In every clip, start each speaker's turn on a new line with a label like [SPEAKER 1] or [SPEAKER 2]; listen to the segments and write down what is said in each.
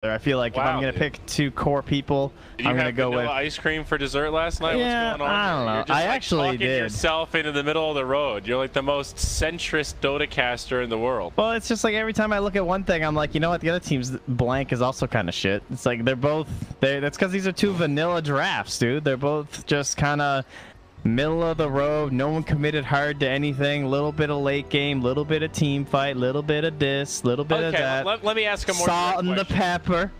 [SPEAKER 1] I feel like if I'm gonna pick two core people, I'm gonna go with
[SPEAKER 2] ice cream for dessert last night.
[SPEAKER 1] Yeah,
[SPEAKER 2] what's going on?
[SPEAKER 1] I don't know.
[SPEAKER 2] You're just,
[SPEAKER 1] I
[SPEAKER 2] like,
[SPEAKER 1] actually
[SPEAKER 2] talking
[SPEAKER 1] did.
[SPEAKER 2] yourself into the middle of the road. You're like the most centrist Dota caster in the world.
[SPEAKER 1] Well, it's just like every time I look at one thing, I'm like, you know what? The other team's blank is also kind of shit. It's like they're both. That's because these are two vanilla drafts, dude. They're both just kind of middle of the road. No one committed hard to anything. Little bit of late game, little bit of team fight, little bit of this, little bit of that.
[SPEAKER 2] Let me ask a more
[SPEAKER 1] salt and the pepper.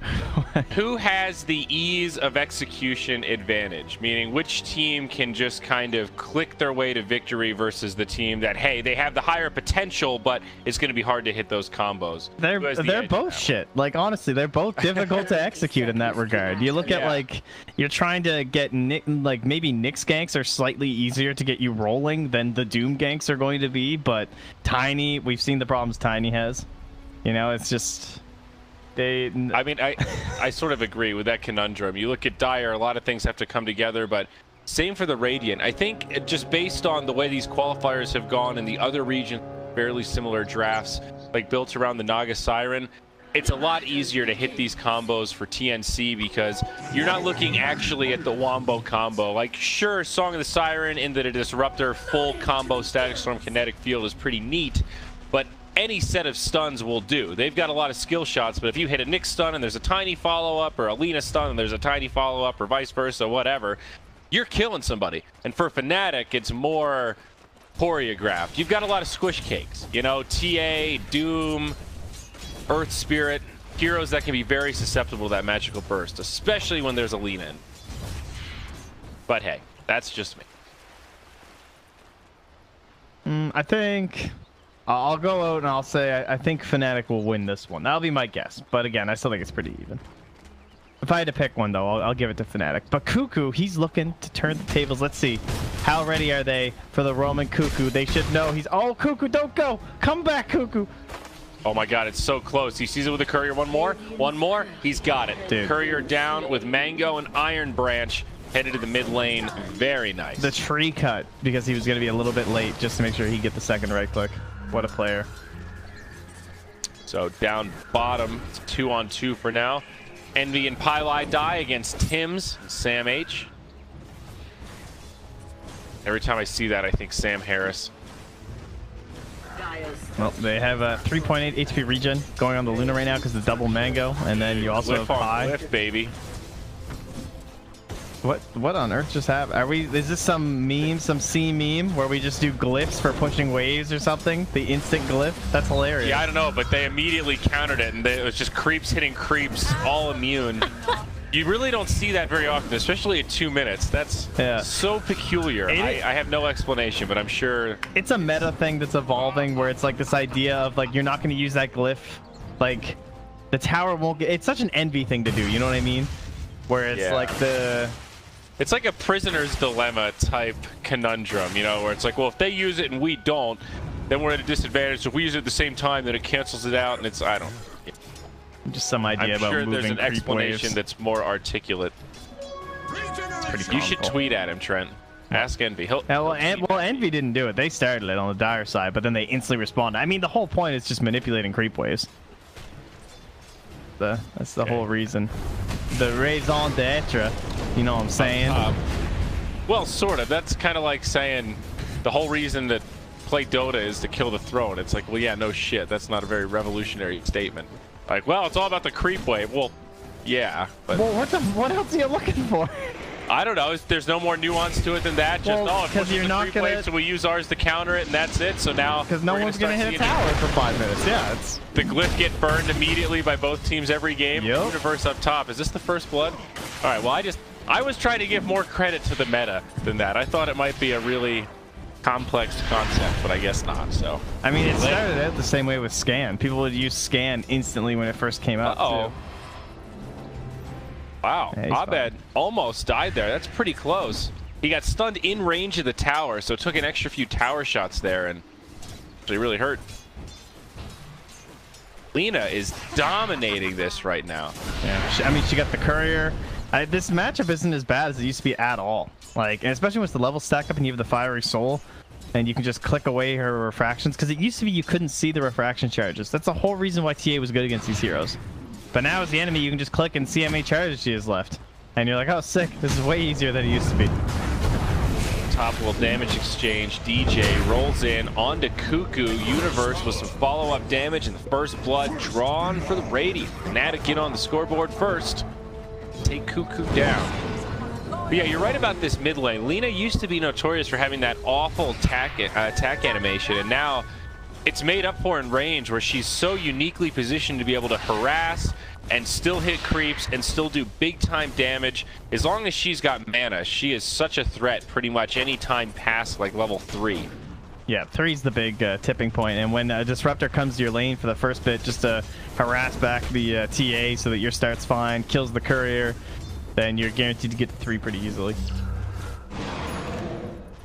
[SPEAKER 2] Who has the ease of execution advantage? Meaning, which team can just kind of click their way to victory versus the team that, hey, they have the higher potential, but it's going to be hard to hit those combos?
[SPEAKER 1] They're both shit. Like, honestly, they're both difficult to execute in that regard. You look at, like, you're trying to get, like, maybe Nyx ganks are slightly easier to get you rolling than the Doom ganks are going to be, but Tiny, we've seen the problems Tiny has. You know, it's just... I
[SPEAKER 2] mean, I sort of agree with that conundrum. You look at Dire, a lot of things have to come together, but same for the Radiant. I think just based on the way these qualifiers have gone in the other regions, fairly similar drafts, like built around the Naga Siren, it's a lot easier to hit these combos for TNC because you're not looking actually at the Wombo combo. Like, sure, Song of the Siren in the Disruptor full combo Static Storm Kinetic Field is pretty neat, but any set of stuns will do. They've got a lot of skill shots, but if you hit a Nyx stun and there's a tiny follow-up, or a Lina stun and there's a tiny follow-up, or vice versa, whatever, you're killing somebody. And for Fnatic, it's more choreographed. You've got a lot of squish cakes. You know, TA, Doom, Earth Spirit, heroes that can be very susceptible to that magical burst, especially when there's a lean in. But hey, that's just me.
[SPEAKER 1] I think I'll go out and I'll say I think Fnatic will win this one. That'll be my guess. But again, I still think it's pretty even. If I had to pick one, though, I'll give it to Fnatic. But Cuckoo, he's looking to turn the tables. Let's see. How ready are they for the Roman Cuckoo? They should know he's... Oh, Cuckoo, don't go. Come back, Cuckoo.
[SPEAKER 2] Oh my god, it's so close. He sees it with the Courier. One more. He's got it.
[SPEAKER 1] Dude.
[SPEAKER 2] Courier down with Mango and Iron Branch headed to the mid lane. Very nice.
[SPEAKER 1] The tree cut because he was going to be a little bit late just to make sure he get the second right click. What a player.
[SPEAKER 2] So down bottom, it's 2-on-2 for now. Envy and Pylai die against Tims and Sam H. Every time I see that, I think Sam Harris.
[SPEAKER 1] Well, they have a 3.8 HP regen going on the Luna right now because the double Mango, and then you also have Pi.
[SPEAKER 2] Lift, baby.
[SPEAKER 1] What on earth just happened? Is this some meme, some C meme where we just do glyphs for pushing waves or something? The instant glyph? That's hilarious.
[SPEAKER 2] Yeah, I don't know, but they immediately countered it, and it was just creeps hitting creeps, all immune. You really don't see that very often, especially at 2 minutes. That's so peculiar. I have no explanation, but I'm sure
[SPEAKER 1] it's a meta thing that's evolving where it's like this idea of like you're not going to use that glyph, like the tower won't get. It's such an Envy thing to do. You know what I mean? Where it's like
[SPEAKER 2] it's like a prisoner's dilemma type conundrum, you know, where it's like, well, if they use it and we don't, then we're at a disadvantage. So if we use it at the same time, then it cancels it out, and it's I don't.
[SPEAKER 1] Just some idea about moving
[SPEAKER 2] there's an explanation
[SPEAKER 1] waves.
[SPEAKER 2] that's more articulate. You should tweet at him, Trent. Ask Envy.
[SPEAKER 1] Well, Envy didn't do it. They started it on the Dire side, but then they instantly responded. I mean, the whole point is just manipulating creep waves. That's the whole reason. The raison d'etre. You know what I'm saying?
[SPEAKER 2] Well, sort of. That's kind of like saying the whole reason that play Dota is to kill the throne. It's like, well, yeah, no shit. That's not a very revolutionary statement. Like, well, it's all about the creep wave. Well, yeah. But
[SPEAKER 1] well, what else are you looking for?
[SPEAKER 2] I don't know. There's no more nuance to it than that. Just,
[SPEAKER 1] well,
[SPEAKER 2] because you're not going to... So we use ours to counter it, and that's it. So now...
[SPEAKER 1] Because no one's going to hit a tower for 5 minutes. Yeah, it's...
[SPEAKER 2] The glyph get burned immediately by both teams every game. Yep. Universe up top. Is this the first blood? All right, well, I was trying to give more credit to the meta than that. I thought it might be a really complex concept, but I guess not. So
[SPEAKER 1] I mean, it started out the same way with Scan. People would use Scan instantly when it first came out. Too.
[SPEAKER 2] Wow, Abed almost died there. That's pretty close. He got stunned in range of the tower, so took an extra few tower shots there, and actually really hurt. Lina is dominating this right now.
[SPEAKER 1] Yeah, I mean, she got the Courier. This matchup isn't as bad as it used to be at all. Like, and especially once the levels stack up and you have the Fiery Soul, and you can just click away her refractions. Because it used to be you couldn't see the refraction charges. That's the whole reason why TA was good against these heroes. But now as the enemy, you can just click and see how many charges she has left. And you're like, oh, sick. This is way easier than it used to be.
[SPEAKER 2] Top little damage exchange. DJ rolls in onto Cuckoo. Universe with some follow-up damage and the first blood drawn for the Radiant. Fnatic get on the scoreboard first. Take Cuckoo down. But yeah, you're right about this mid lane. Lina used to be notorious for having that awful attack animation, and now it's made up for in range, where she's so uniquely positioned to be able to harass and still hit creeps and still do big time damage. As long as she's got mana, she is such a threat pretty much any time past like level 3.
[SPEAKER 1] Yeah, 3's the big tipping point, and when a disruptor comes to your lane for the first bit, just to harass back the TA so that your start's fine, kills the courier, then you're guaranteed to get to 3 pretty easily.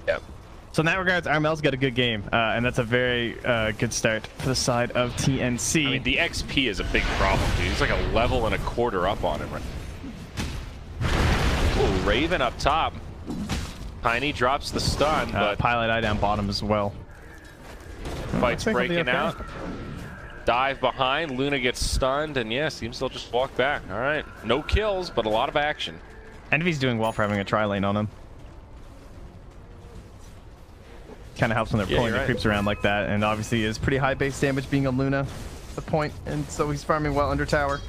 [SPEAKER 2] Yep.
[SPEAKER 1] So in that regards, Armel's got a good game, and that's a very good start for the side of TNC.
[SPEAKER 2] I mean, the XP is a big problem, dude. He's like a level and a quarter up on him right now. Ooh, Raven up top. Tiny drops the stun, but
[SPEAKER 1] Pilot eye down bottom as well.
[SPEAKER 2] Fight's breaking out. Dive behind. Luna gets stunned, and yeah, seems they'll just walk back. All right, no kills, but a lot of action.
[SPEAKER 1] Envy's doing well for having a tri-lane on him. Kind of helps when they're pulling the creeps around like that, and obviously is pretty high base damage being on Luna, the point, and so he's farming well under tower.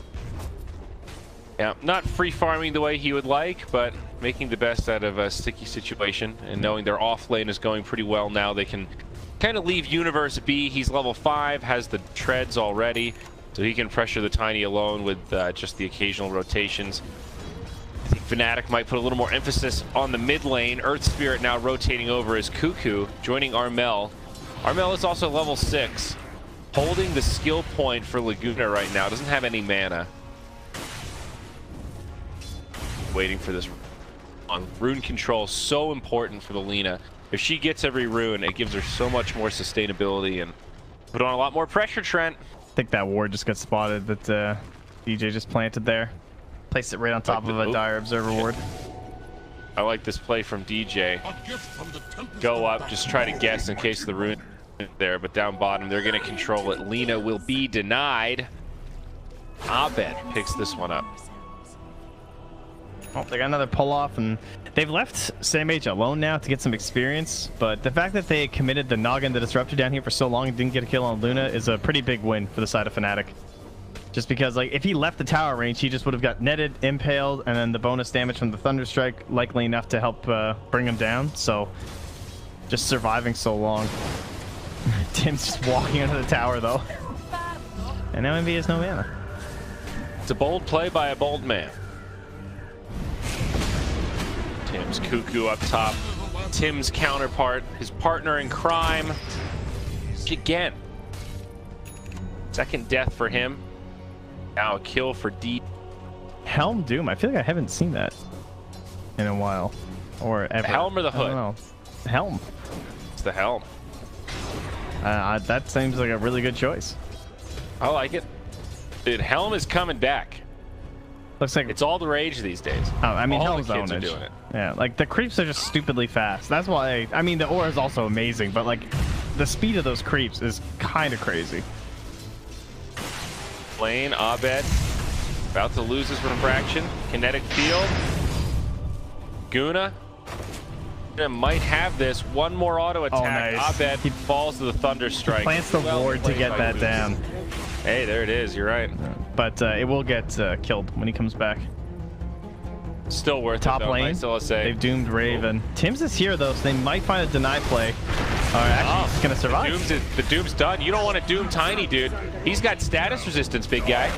[SPEAKER 2] Yeah, not free farming the way he would like, but making the best out of a sticky situation, and knowing their off lane is going pretty well now, they can kind of leave Universe be. He's level 5, has the treads already, so he can pressure the Tiny alone with just the occasional rotations. I think Fnatic might put a little more emphasis on the mid lane. Earth Spirit now rotating over as Cuckoo, joining Armel. Armel is also level 6, holding the skill point for Laguna right now. Doesn't have any mana. Waiting for this on rune control, so important for the Lina. If she gets every rune, it gives her so much more sustainability and put on a lot more pressure. Trent,
[SPEAKER 1] I think that ward just got spotted that DJ just planted there. Placed it right on top of a Dire Observer ward.
[SPEAKER 2] I like this play from DJ. Go up, just try to guess in case the rune is there, but down bottom they're going to control it. Lina will be denied. Abed picks this one up.
[SPEAKER 1] Oh, they got another pull off, and they've left SUPERMAJOR alone now to get some experience, but the fact that they committed the Noggin the Disruptor down here for so long and didn't get a kill on Luna is a pretty big win for the side of Fnatic. Just because, like, if he left the tower range, he just would have got netted, impaled, and then the bonus damage from the Thunderstrike likely enough to help bring him down. So, just surviving so long. Tim's just walking under the tower, though. And now MV has no mana.
[SPEAKER 2] It's a bold play by a bold man. Tim's Cuckoo up top. Tim's counterpart, his partner in crime. Again. Second death for him. Now a kill for D.
[SPEAKER 1] Helm Doom. I feel like I haven't seen that in a while. Or ever.
[SPEAKER 2] The Helm or the Hood?
[SPEAKER 1] I don't know. Helm.
[SPEAKER 2] It's the Helm.
[SPEAKER 1] That seems like a really good choice.
[SPEAKER 2] I like it. Dude, Helm is coming back.
[SPEAKER 1] Looks like
[SPEAKER 2] it's all the rage these days.
[SPEAKER 1] Oh, I mean,
[SPEAKER 2] all
[SPEAKER 1] Helm's
[SPEAKER 2] the kids
[SPEAKER 1] ownage.
[SPEAKER 2] are doing it.
[SPEAKER 1] Yeah, like the creeps are just stupidly fast. That's why. I mean, the aura is also amazing, but like the speed of those creeps is kind of crazy.
[SPEAKER 2] Lane, Abed, about to lose his refraction. Kinetic field. Guna might have this. One more auto attack.
[SPEAKER 1] Oh, nice.
[SPEAKER 2] Abed he falls to the Thunderstrike.
[SPEAKER 1] Plants the ward to get that down.
[SPEAKER 2] Hey, there it is. You're right.
[SPEAKER 1] But it will get killed when he comes back.
[SPEAKER 2] Still worth
[SPEAKER 1] Top
[SPEAKER 2] it, though.
[SPEAKER 1] lane.
[SPEAKER 2] Nice LSA.
[SPEAKER 1] They've doomed Raven. Tim's is here, though, so they might find a deny play. Actually, he's going to survive.
[SPEAKER 2] The Doom's done. You don't want to Doom Tiny, dude. He's got status resistance, big guy.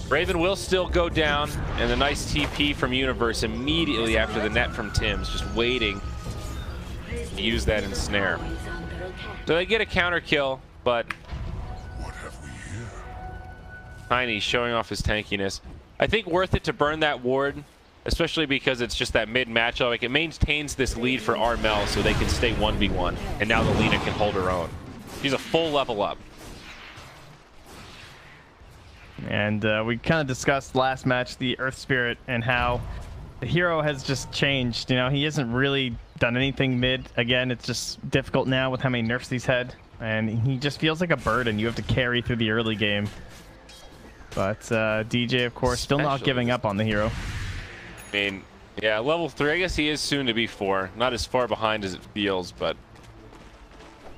[SPEAKER 2] Raven will still go down, and a nice TP from Universe immediately after the net from Tim's, just waiting to use that ensnare. So they get a counter kill, but Tiny showing off his tankiness. I think worth it to burn that ward, especially because it's just that mid matchup. Like, it maintains this lead for Armel so they can stay 1v1, and now the Lina can hold her own. She's a full level up.
[SPEAKER 1] And we kind of discussed last match the Earth Spirit and how the hero has just changed. You know, he hasn't really done anything mid. Again, it's just difficult now with how many nerfs he's had, and he just feels like a burden you have to carry through the early game. But DJ, of course, still not giving up on the hero.
[SPEAKER 2] I mean, yeah, level 3. I guess he is soon to be 4. Not as far behind as it feels, but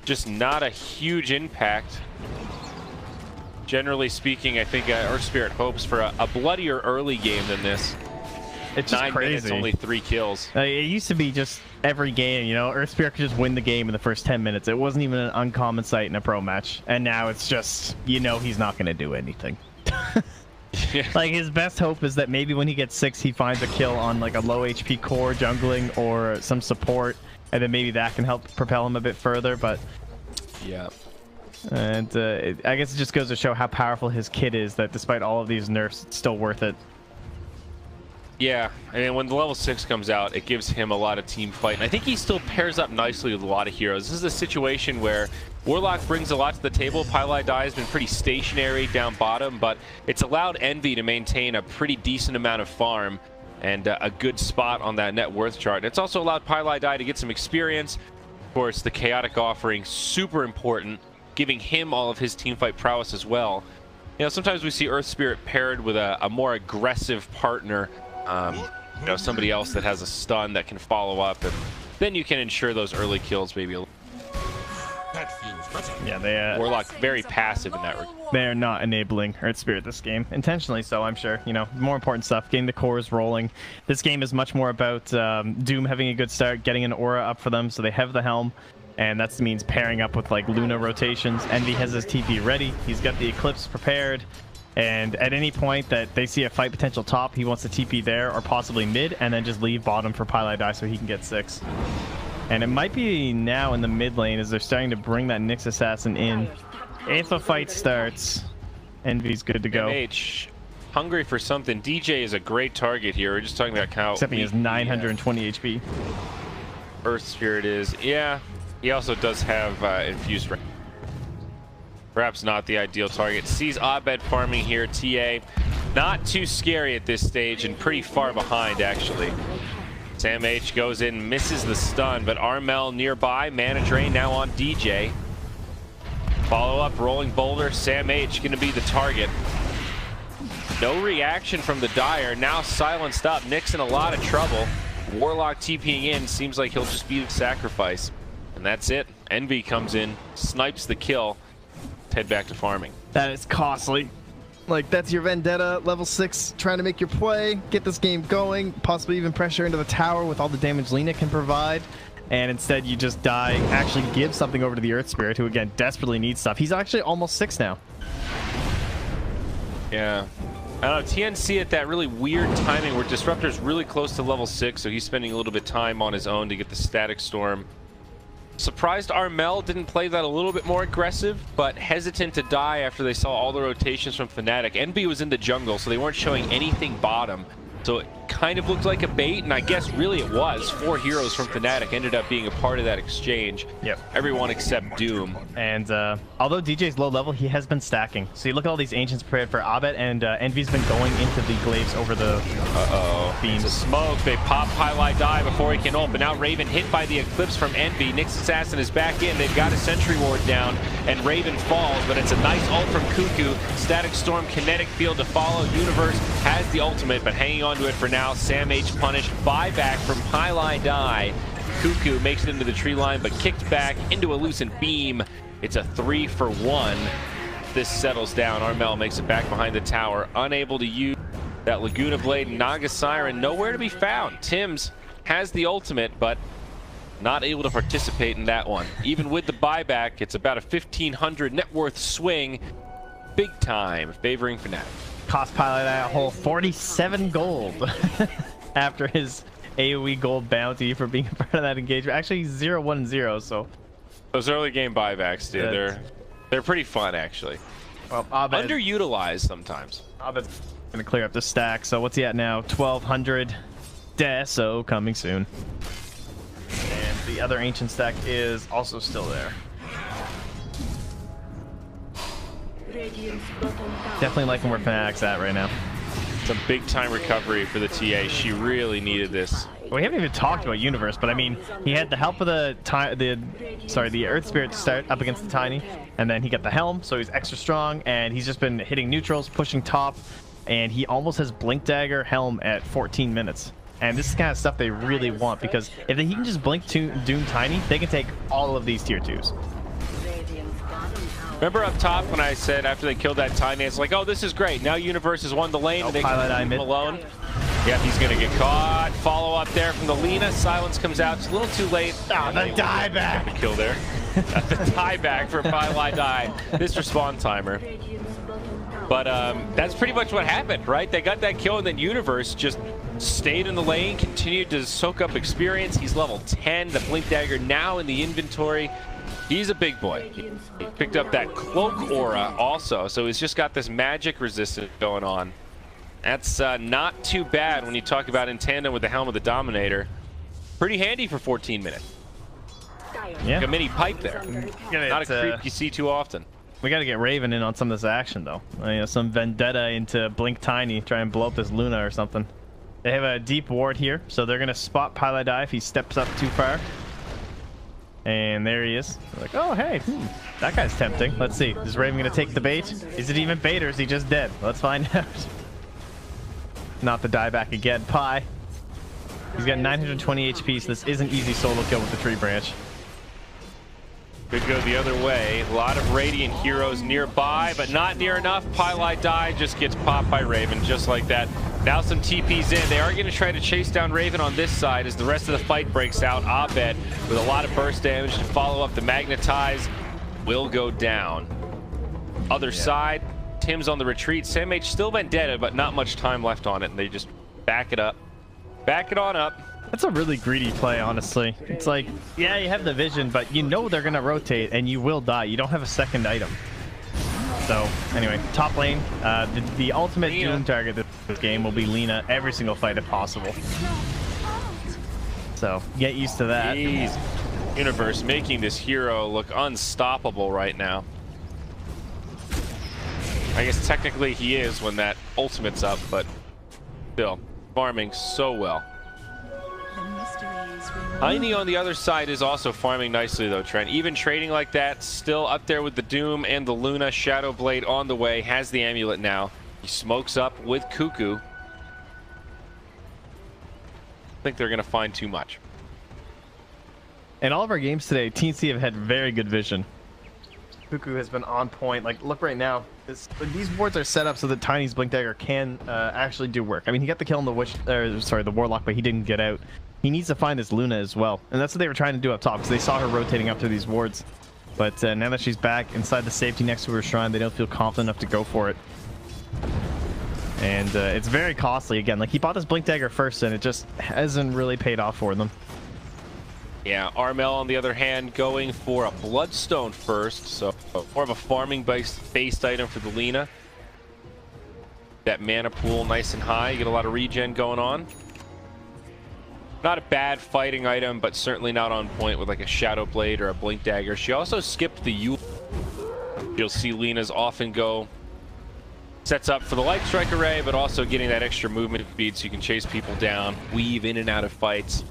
[SPEAKER 2] just not a huge impact. Generally speaking, I think Earth Spirit hopes for a bloodier early game than this.
[SPEAKER 1] It's just
[SPEAKER 2] 9
[SPEAKER 1] crazy.
[SPEAKER 2] minutes, only 3 kills.
[SPEAKER 1] It used to be just every game, you know, Earth Spirit could just win the game in the first 10 minutes. It wasn't even an uncommon sight in a pro match. And now it's just, you know, he's not going to do anything.
[SPEAKER 2] Yeah.
[SPEAKER 1] Like, his best hope is that maybe when he gets 6, he finds a kill on, like, a low HP core jungling or some support. And then maybe that can help propel him a bit further, but...
[SPEAKER 2] Yeah.
[SPEAKER 1] And I guess it just goes to show how powerful his kit is, that despite all of these nerfs, it's still worth it.
[SPEAKER 2] Yeah, I mean, when the level 6 comes out, it gives him a lot of team fight. And I think he still pairs up nicely with a lot of heroes. This is a situation where Warlock brings a lot to the table. Pylai Dai has been pretty stationary down bottom, but it's allowed Envy to maintain a pretty decent amount of farm and a good spot on that net worth chart. And it's also allowed Pylai Dai to get some experience. Of course, the Chaotic offering, super important, giving him all of his teamfight prowess as well. You know, sometimes we see Earth Spirit paired with a more aggressive partner, you know, somebody else that has a stun that can follow up, and then you can ensure those early kills maybe a little.
[SPEAKER 1] Yeah, they
[SPEAKER 2] Warlock very passive in that regard.
[SPEAKER 1] They're not enabling Earth Spirit this game, intentionally so, I'm sure. You know, more important stuff, getting the cores rolling. This game is much more about Doom having a good start, getting an aura up for them so they have the helm, and that means pairing up with like Luna rotations. Envy has his TP ready, he's got the Eclipse prepared, and at any point that they see a fight potential top, he wants to TP there or possibly mid, and then just leave bottom for Pylai Dai so he can get 6. And it might be now in the mid lane as they're starting to bring that Nyx Assassin in. If a fight starts, Envy's good to go.
[SPEAKER 2] MH, hungry for something. DJ is a great target here. We're just talking about how
[SPEAKER 1] except he has 920 HP.
[SPEAKER 2] Earth Spirit is. Yeah, he also does have infused range. Perhaps not the ideal target. Sees Abed farming here. TA not too scary at this stage and pretty far behind actually. Sam H goes in, misses the stun, but Armel nearby. Mana Drain now on DJ. Follow up, rolling boulder. Sam H gonna be the target. No reaction from the Dire. Now silenced up. Nyx in a lot of trouble. Warlock TPing in. Seems like he'll just be the sacrifice. And that's it. Envy comes in, snipes the kill. Head back to farming.
[SPEAKER 1] That is costly. Like, that's your Vendetta, level 6, trying to make your play, get this game going, possibly even pressure into the tower with all the damage Lina can provide, and instead you just die, actually give something over to the Earth Spirit, who again desperately needs stuff. He's actually almost 6 now.
[SPEAKER 2] Yeah. I don't know, TNC at that really weird timing where Disruptor's really close to level 6, so he's spending a little bit of time on his own to get the Static Storm. Surprised Armel didn't play that a little bit more aggressive, but hesitant to die after they saw all the rotations from Fnatic. NB was in the jungle, so they weren't showing anything bottom. So it kind of looked like a bait, and I guess really it was. 4 heroes from Fnatic ended up being a part of that exchange.
[SPEAKER 1] Yep.
[SPEAKER 2] Everyone except Doom.
[SPEAKER 1] And although DJ's low level, he has been stacking. So you look at all these Ancients prepared for Abed, and Envy's been going into the glaives over the beams.
[SPEAKER 2] It's a smoke. They pop Pylai Dai before he can ult, but now Raven hit by the Eclipse from Envy. Nyx Assassin is back in. They've got a Sentry Ward down, and Raven falls, but it's a nice ult from Cuckoo. Static Storm, Kinetic Field to follow. Universe has the ultimate, but hanging on to it for now. Sam H punished. Buyback from Pylai Dai. Cuckoo makes it into the tree line, but kicked back into a Lucent Beam. It's a 3-for-1. This settles down. Armel makes it back behind the tower, unable to use that Laguna Blade. Naga Siren nowhere to be found. Tims has the ultimate, but not able to participate in that one. Even with the buyback, it's about a 1,500 net worth swing. Big time, favoring Fnatic.
[SPEAKER 1] Cost Pylai Dai a whole 47 gold after his AoE gold bounty for being a part of that engagement. Actually, 0-1-0, so...
[SPEAKER 2] Those early game buybacks, dude, they're pretty fun, actually.
[SPEAKER 1] Well, Abed,
[SPEAKER 2] underutilized sometimes.
[SPEAKER 1] Abed's gonna clear up the stack, so what's he at now? 1,200. Deso coming soon. And the other Ancient stack is also still there. Definitely liking where Fnatic's at right now.
[SPEAKER 2] It's a big time recovery for the TA. She really needed this.
[SPEAKER 1] we haven't even talked about Universe, but I mean, he had the help of the Earth Spirit to start up against the Tiny, and then he got the Helm, so he's extra strong, and he's just been hitting neutrals, pushing top, and he almost has Blink Dagger Helm at 14 minutes. And this is the kind of stuff they really want, because if he can just Blink Doom Tiny, they can take all of these tier 2s.
[SPEAKER 2] Remember up top when I said after they killed that Tiny, it's like, oh, this is great. Now Universe has won the lane, and they can leave him alone. Yep, he's going to get caught. Follow up there from the Lina. Silence comes out. It's a little too late.
[SPEAKER 1] Oh, the dieback.
[SPEAKER 2] The kill there. The dieback for Pylai die. This respawn timer. But that's pretty much what happened, right? They got that kill, and then Universe just stayed in the lane, continued to soak up experience. He's level 10. The Blink Dagger now in the inventory. He's a big boy. He picked up that cloak aura also, so he's just got this magic resistance going on. That's not too bad when you talk about in tandem with the Helm of the Dominator. Pretty handy for 14 minutes.
[SPEAKER 1] Yeah.
[SPEAKER 2] Like a mini pipe there. Not a creep you see too often.
[SPEAKER 1] We got to get Raven in on some of this action, though. You know, some Vendetta into Blink Tiny, try and blow up this Luna or something. They have a deep ward here, so they're going to spot Pylai die if he steps up too far. And there he is. They're like, oh, hey, that guy's tempting. Let's see. Is Raven going to take the bait? Is it even bait, or is he just dead? Let's find out. Not the dieback again. Pi. He's got 920 HP, so this is an easy solo kill with the tree branch.
[SPEAKER 2] Could go the other way. A lot of Radiant heroes nearby, but not near enough. Pylai die just gets popped by Raven, just like that. Now some TP's in. They are going to try to chase down Raven on this side as the rest of the fight breaks out. Abed with a lot of burst damage to follow up. The Magnetize will go down. Other side, Tim's on the retreat. Sam H still Vendetta, but not much time left on it, and they just back it up. Back it on up.
[SPEAKER 1] That's a really greedy play, honestly. It's like, yeah, you have the vision, but you know they're going to rotate, and you will die. You don't have a second item. So, anyway, top lane. The ultimate Doom target this game will be Lina every single fight if possible. So, get used to that.
[SPEAKER 2] Jeez. Universe making this hero look unstoppable right now. I guess technically he is when that ultimate's up, but still, farming so well. Tiny on the other side is also farming nicely though, Trent. Even trading like that, still up there with the Doom and the Luna. Shadow Blade on the way, has the amulet now. He smokes up with Cuckoo. I think they're gonna find too much.
[SPEAKER 1] In all of our games today, TNC have had very good vision. Cuckoo has been on point. Like, look right now. These wards are set up so that Tiny's Blink Dagger can actually do work. I mean, he got the kill on the Warlock, but he didn't get out. He needs to find this Luna as well. And that's what they were trying to do up top, because they saw her rotating up through these wards. But now that she's back inside the safety next to her shrine, they don't feel confident enough to go for it. And it's very costly again. Like, he bought this Blink Dagger first, and it just hasn't really paid off for them.
[SPEAKER 2] Yeah, Armel on the other hand going for a Bloodstone first, so more of a farming based item for the Lina. That mana pool nice and high, you get a lot of regen going on. Not a bad fighting item, but certainly not on point with like a Shadow Blade or a Blink Dagger. She also skipped the Yule. You'll see Lina's often go, sets up for the Light Strike array, but also getting that extra movement speed so you can chase people down, weave in and out of fights.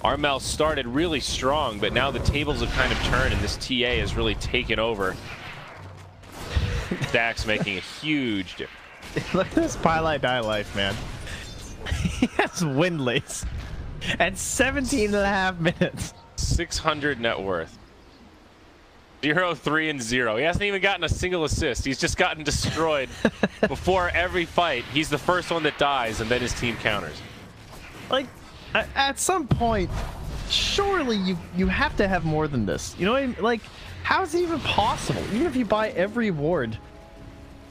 [SPEAKER 2] Armel started really strong, but now the tables have kind of turned and this TA has really taken over. Dax making a huge difference.
[SPEAKER 1] Look at this Pylai die life, man. He has Windlace at 17.5 minutes.
[SPEAKER 2] 600 net worth. 0, 3, and 0. He hasn't even gotten a single assist. He's just gotten destroyed before every fight. He's the first one that dies, and then his team counters.
[SPEAKER 1] Like, at some point, surely you have to have more than this. You know what I mean? Like, how is it even possible? Even if you buy every ward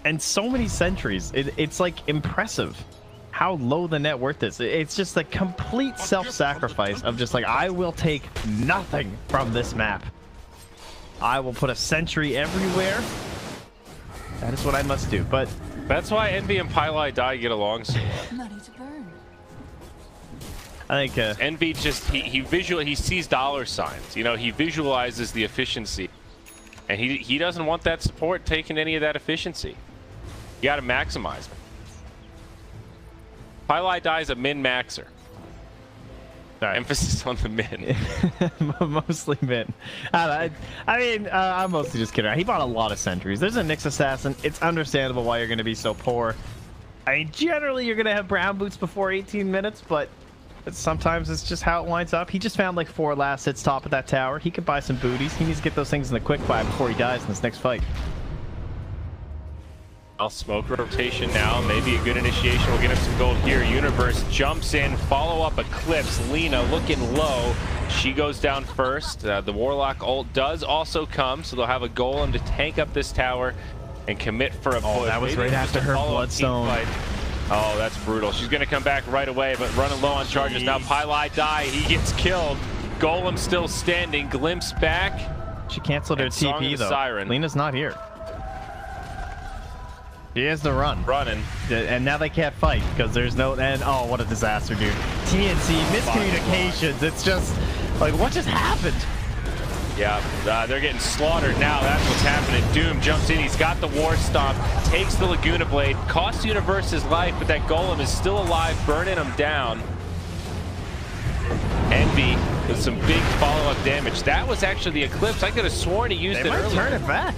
[SPEAKER 1] and so many sentries, it's like impressive how low the net worth is. It's just a complete self-sacrifice of just like, I will take nothing from this map. I will put a sentry everywhere. That is what I must do. But
[SPEAKER 2] that's why Envy and Pylai die get along so well.
[SPEAKER 1] I think
[SPEAKER 2] Envy just he sees dollar signs. You know, he visualizes the efficiency, and he doesn't want that support taking any of that efficiency. You got to maximize it. Pylai dies a min maxer.
[SPEAKER 1] Sorry.
[SPEAKER 2] Emphasis on the min.
[SPEAKER 1] Mostly min. I mean, I'm mostly just kidding. He bought a lot of sentries. There's a Nyx assassin. It's understandable why you're going to be so poor. I mean, generally you're going to have brown boots before 18 minutes, but sometimes it's just how it winds up. He just found like 4 last hits top of that tower. He could buy some booties. He needs to get those things in the quick buy before he dies in this next fight.
[SPEAKER 2] I'll smoke rotation now. Maybe a good initiation will get him some gold here. Universe jumps in, follow up Eclipse. Lina looking low. She goes down first. The Warlock ult does also come, so they'll have a golem to tank up this tower and commit for a push.
[SPEAKER 1] Oh, that was right after her Bloodstone.
[SPEAKER 2] Oh, that's brutal. She's going to come back right away, but running low on charges. Now Pylai die. He gets killed. Golem still standing. Glimpse back.
[SPEAKER 1] She canceled her TP, though. Siren. Lina's not here. He has to run.
[SPEAKER 2] Running.
[SPEAKER 1] And now they can't fight because there's no... And oh, what a disaster, dude. TNC, miscommunications. It's just like, what just happened?
[SPEAKER 2] Yeah, they're getting slaughtered now. That's what's happening. Doom jumps in. He's got the War Stomp. Takes the Laguna Blade. Costs Universe his life, but that Golem is still alive, burning him down. Envy with some big follow-up damage. That was actually the Eclipse. I could have sworn he used it earlier.
[SPEAKER 1] They might turn it back.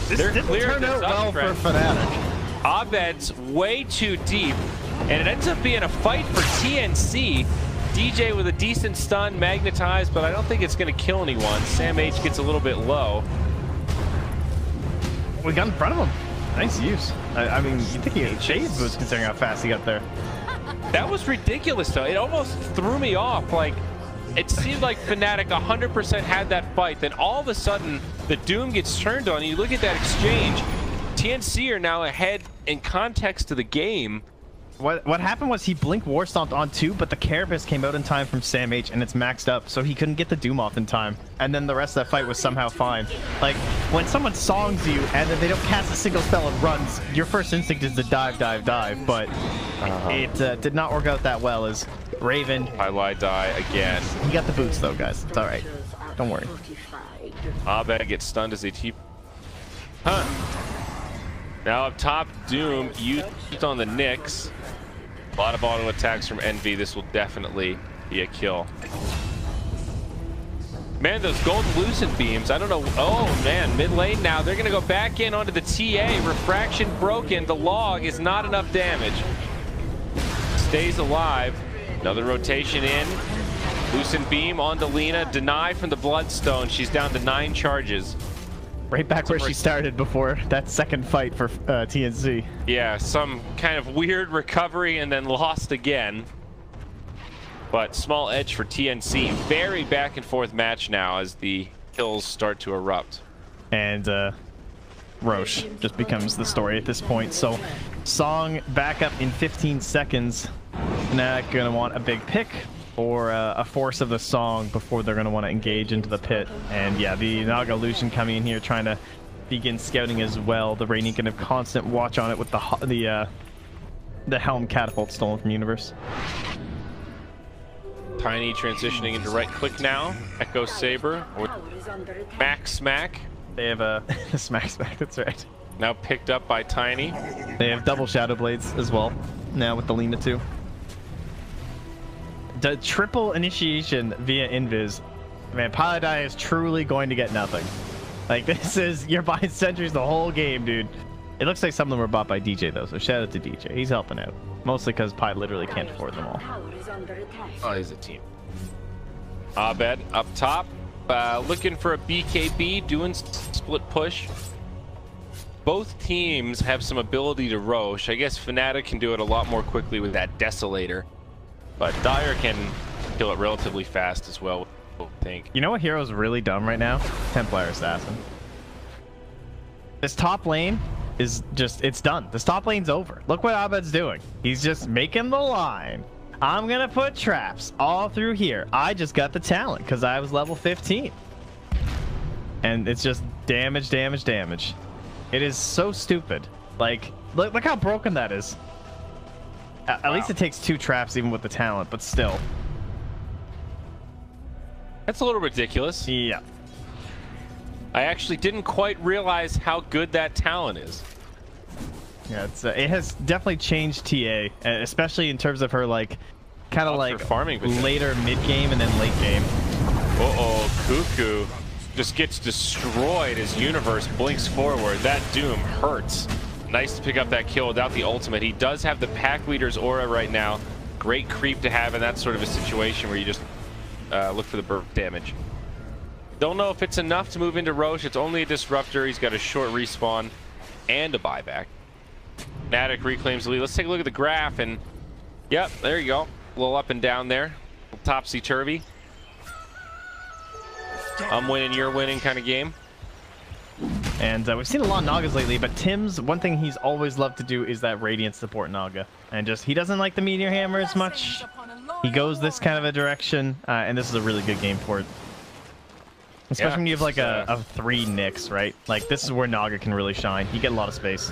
[SPEAKER 1] This
[SPEAKER 2] They're
[SPEAKER 1] didn't turn out well for Fnatic.
[SPEAKER 2] Abed's way too deep, and it ends up being a fight for TNC. DJ with a decent stun, magnetized, but I don't think it's going to kill anyone. Sam H gets a little bit low.
[SPEAKER 1] We got in front of him. Nice use. I mean, you think he had shades boots considering how fast he got there.
[SPEAKER 2] That was ridiculous, though. It almost threw me off. Like, it seemed like Fnatic 100% had that fight. Then all of a sudden, the Doom gets turned on. You look at that exchange. TNC are now ahead in context to the game.
[SPEAKER 1] What happened was he blinked War Stomped on 2, but the Carapace came out in time from Sam H, and it's maxed up, so he couldn't get the Doom off in time. And then the rest of that fight was somehow fine. Like, when someone songs you, and then they don't cast a single spell and runs, your first instinct is to dive, dive, dive, but it did not work out that well as Raven...
[SPEAKER 2] Pylai die again.
[SPEAKER 1] He got the boots, though, guys. It's alright. Don't worry.
[SPEAKER 2] Abed gets stunned as they TP. Huh. Now up top, Doom used on the Nyx. A lot of auto attacks from Envy. This will definitely be a kill. Man, those golden lucent beams, I don't know. Oh man, mid lane now. They're gonna go back in onto the TA. Refraction broken. The log is not enough damage. Stays alive. Another rotation in. Lucent beam onto Lina. Deny from the Bloodstone. She's down to 9 charges.
[SPEAKER 1] Right back where she started before that second fight for TNC.
[SPEAKER 2] Yeah, some kind of weird recovery and then lost again. But small edge for TNC. Very back and forth match now as the kills start to erupt.
[SPEAKER 1] And Roche just becomes the story at this point. So Song back up in 15 seconds. Fnatic gonna want a big pick or a force of the Song before they're going to want to engage into the pit. And yeah, the Naga Lucian coming in here trying to begin scouting as well. The Radiant going to have constant watch on it with the Helm Catapult stolen from Universe.
[SPEAKER 2] Tiny transitioning into right click now. Echo Saber or Max Smack.
[SPEAKER 1] They have a Smack, that's right.
[SPEAKER 2] Now picked up by Tiny.
[SPEAKER 1] They have double Shadow Blades as well now with the Lina 2. The triple initiation via Invis. Man, Pylai is truly going to get nothing. Like, this is, you're buying sentries the whole game, dude. It looks like some of them were bought by DJ, though, so shout out to DJ. He's helping out. Mostly because Pi literally can't afford them all.
[SPEAKER 2] Oh, he's a team. Abed up top. Looking for a BKB, doing split push. Both teams have some ability to Roche. I guess Fnatic can do it a lot more quickly with that Desolator. But Dire can kill it relatively fast as well, I think.
[SPEAKER 1] You know what hero's really dumb right now? Templar Assassin. This top lane is just, it's done. This top lane's over. Look what Abed's doing. He's just making the line. I'm going to put traps all through here. I just got the talent because I was level 15. And it's just damage, damage, damage. It is so stupid. Like, look how broken that is. At least it takes 2 traps even with the talent, but still.
[SPEAKER 2] That's a little ridiculous.
[SPEAKER 1] Yeah.
[SPEAKER 2] I actually didn't quite realize how good that talent is.
[SPEAKER 1] Yeah, it's it has definitely changed TA, especially in terms of her like kind of like
[SPEAKER 2] farming
[SPEAKER 1] later mid game and then late game.
[SPEAKER 2] Cuckoo just gets destroyed as Universe blinks forward. That Doom hurts. Nice to pick up that kill without the ultimate. He does have the pack leader's aura right now. Great creep to have in that sort of a situation where you just look for the burst damage. Don't know if it's enough to move into Roche. It's only a disruptor. He's got a short respawn and a buyback. Fnatic reclaims the lead. Let's take a look at the graph, and yep, there you go. A little up and down there. Topsy-turvy. I'm winning, you're winning kind of game.
[SPEAKER 1] And we've seen a lot of Nagas lately, but Tim's, one thing he's always loved to do is that Radiant support Naga. And just, he doesn't like the Meteor Hammer as much. He goes this kind of a direction, and this is a really good game for it. Especially when you have like a 3 Nyx, right? Like, this is where Naga can really shine. You get a lot of space.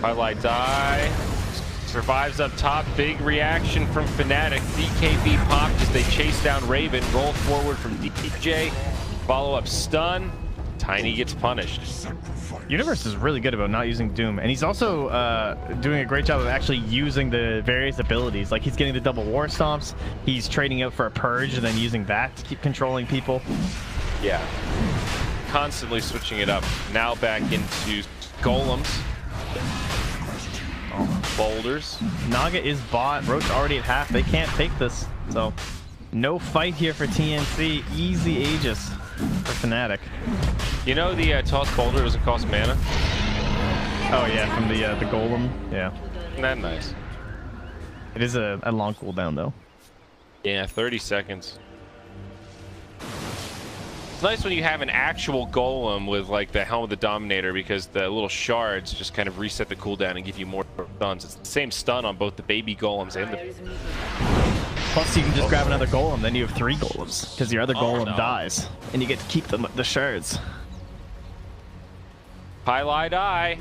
[SPEAKER 2] Highlight die. Survives up top. Big reaction from Fnatic. BKB popped as they chase down Raven. Roll forward from DJ. Follow-up stun. Tiny gets punished.
[SPEAKER 1] Universe is really good about not using Doom, and he's also doing a great job of actually using the various abilities. Like, he's getting the double war stomps, he's trading out for a purge and then using that to keep controlling people.
[SPEAKER 2] Yeah, constantly switching it up. Now back into golems. Boulders.
[SPEAKER 1] Naga is bought. Roach already at half. They can't take this, so no fight here for TNC. Easy Aegis for Fnatic.
[SPEAKER 2] You know the toss boulder doesn't cost mana?
[SPEAKER 1] Oh yeah, from the golem. Yeah.
[SPEAKER 2] Isn't that nice?
[SPEAKER 1] It is a long cooldown though.
[SPEAKER 2] Yeah, 30 seconds. It's nice when you have an actual golem with like the Helm of the Dominator, because the little shards just kind of reset the cooldown and give you more stuns. It's the same stun on both the baby golems and the...
[SPEAKER 1] Plus, you can just grab another golem, then you have 3 golems, because your other golem dies, and you get to keep the shards.
[SPEAKER 2] Highlight eye.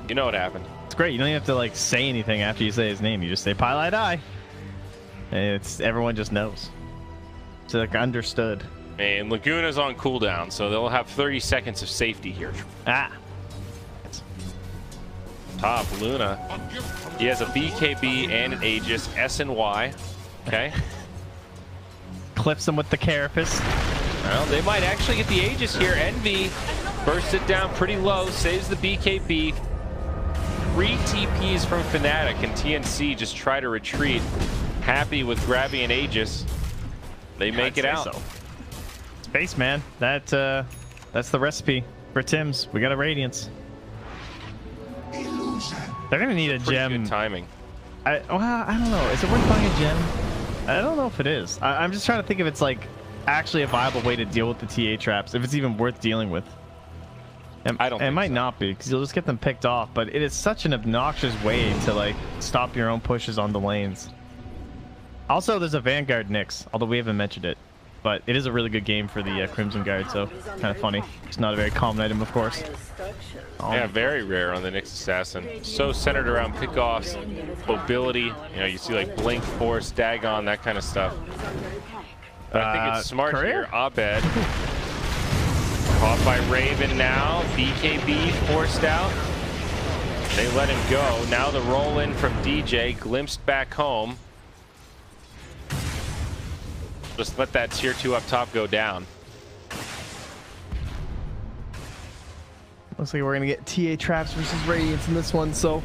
[SPEAKER 2] You know what happened.
[SPEAKER 1] It's great. You don't even have to like say anything after you say his name. You just say Pilot Eye. And everyone just knows. It's like understood.
[SPEAKER 2] And Laguna's on cooldown, so they'll have 30 seconds of safety here.
[SPEAKER 1] Ah.
[SPEAKER 2] Top Luna. He has a BKB and an Aegis, S and Y. Okay.
[SPEAKER 1] Clips him with the Carapace.
[SPEAKER 2] Well, they might actually get the Aegis here. Envy bursts it down pretty low, saves the BKB. 3 TPs from Fnatic, and TNC just try to retreat. Happy with grabbing an Aegis. They make it out.
[SPEAKER 1] So. Space, man. That's the recipe for Tim's. We got a Radiance. They're gonna need a gem.
[SPEAKER 2] Good timing.
[SPEAKER 1] Well, I don't know. Is it worth buying a gem? I don't know if it is. I'm just trying to think if it's like actually a viable way to deal with the TA traps, if it's even worth dealing with.
[SPEAKER 2] I don't think
[SPEAKER 1] it might not be, because you'll just get them picked off, but it is such an obnoxious way to like stop your own pushes on the lanes. Also, there's a Vanguard Nyx, although we haven't mentioned it, but it is a really good game for the Crimson Guard, so kind of funny. It's not a very common item, of course.
[SPEAKER 2] Yeah, very rare on the Nyx Assassin. So centered around pickoffs, mobility. You know, you see like Blink, Force, Dagon, that kind of stuff. But I think it's smart here. Abed. Caught by Raven now. BKB forced out. They let him go. Now the roll in from DJ. Glimpsed back home. Just let that tier 2 up top go down.
[SPEAKER 1] Looks like we're gonna get TA traps versus Radiance in this one, so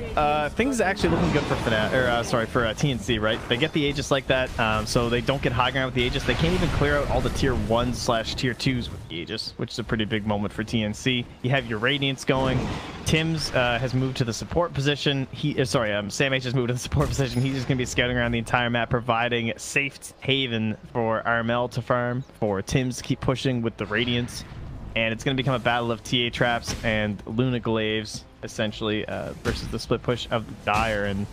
[SPEAKER 1] things are actually looking good for Fnatic, or for TNC, right? They get the Aegis like that, so they don't get high ground with the Aegis. They can't even clear out all the tier 1/tier 2s with the Aegis, which is a pretty big moment for TNC. You have your Radiance going. Tim's has moved to the support position. Sam H has moved to the support position. He's just gonna be scouting around the entire map, providing safe haven for Armel to farm, for Tim's to keep pushing with the Radiance. And it's going to become a battle of TA traps and Luna Glaives, essentially, versus the split push of the Dire. And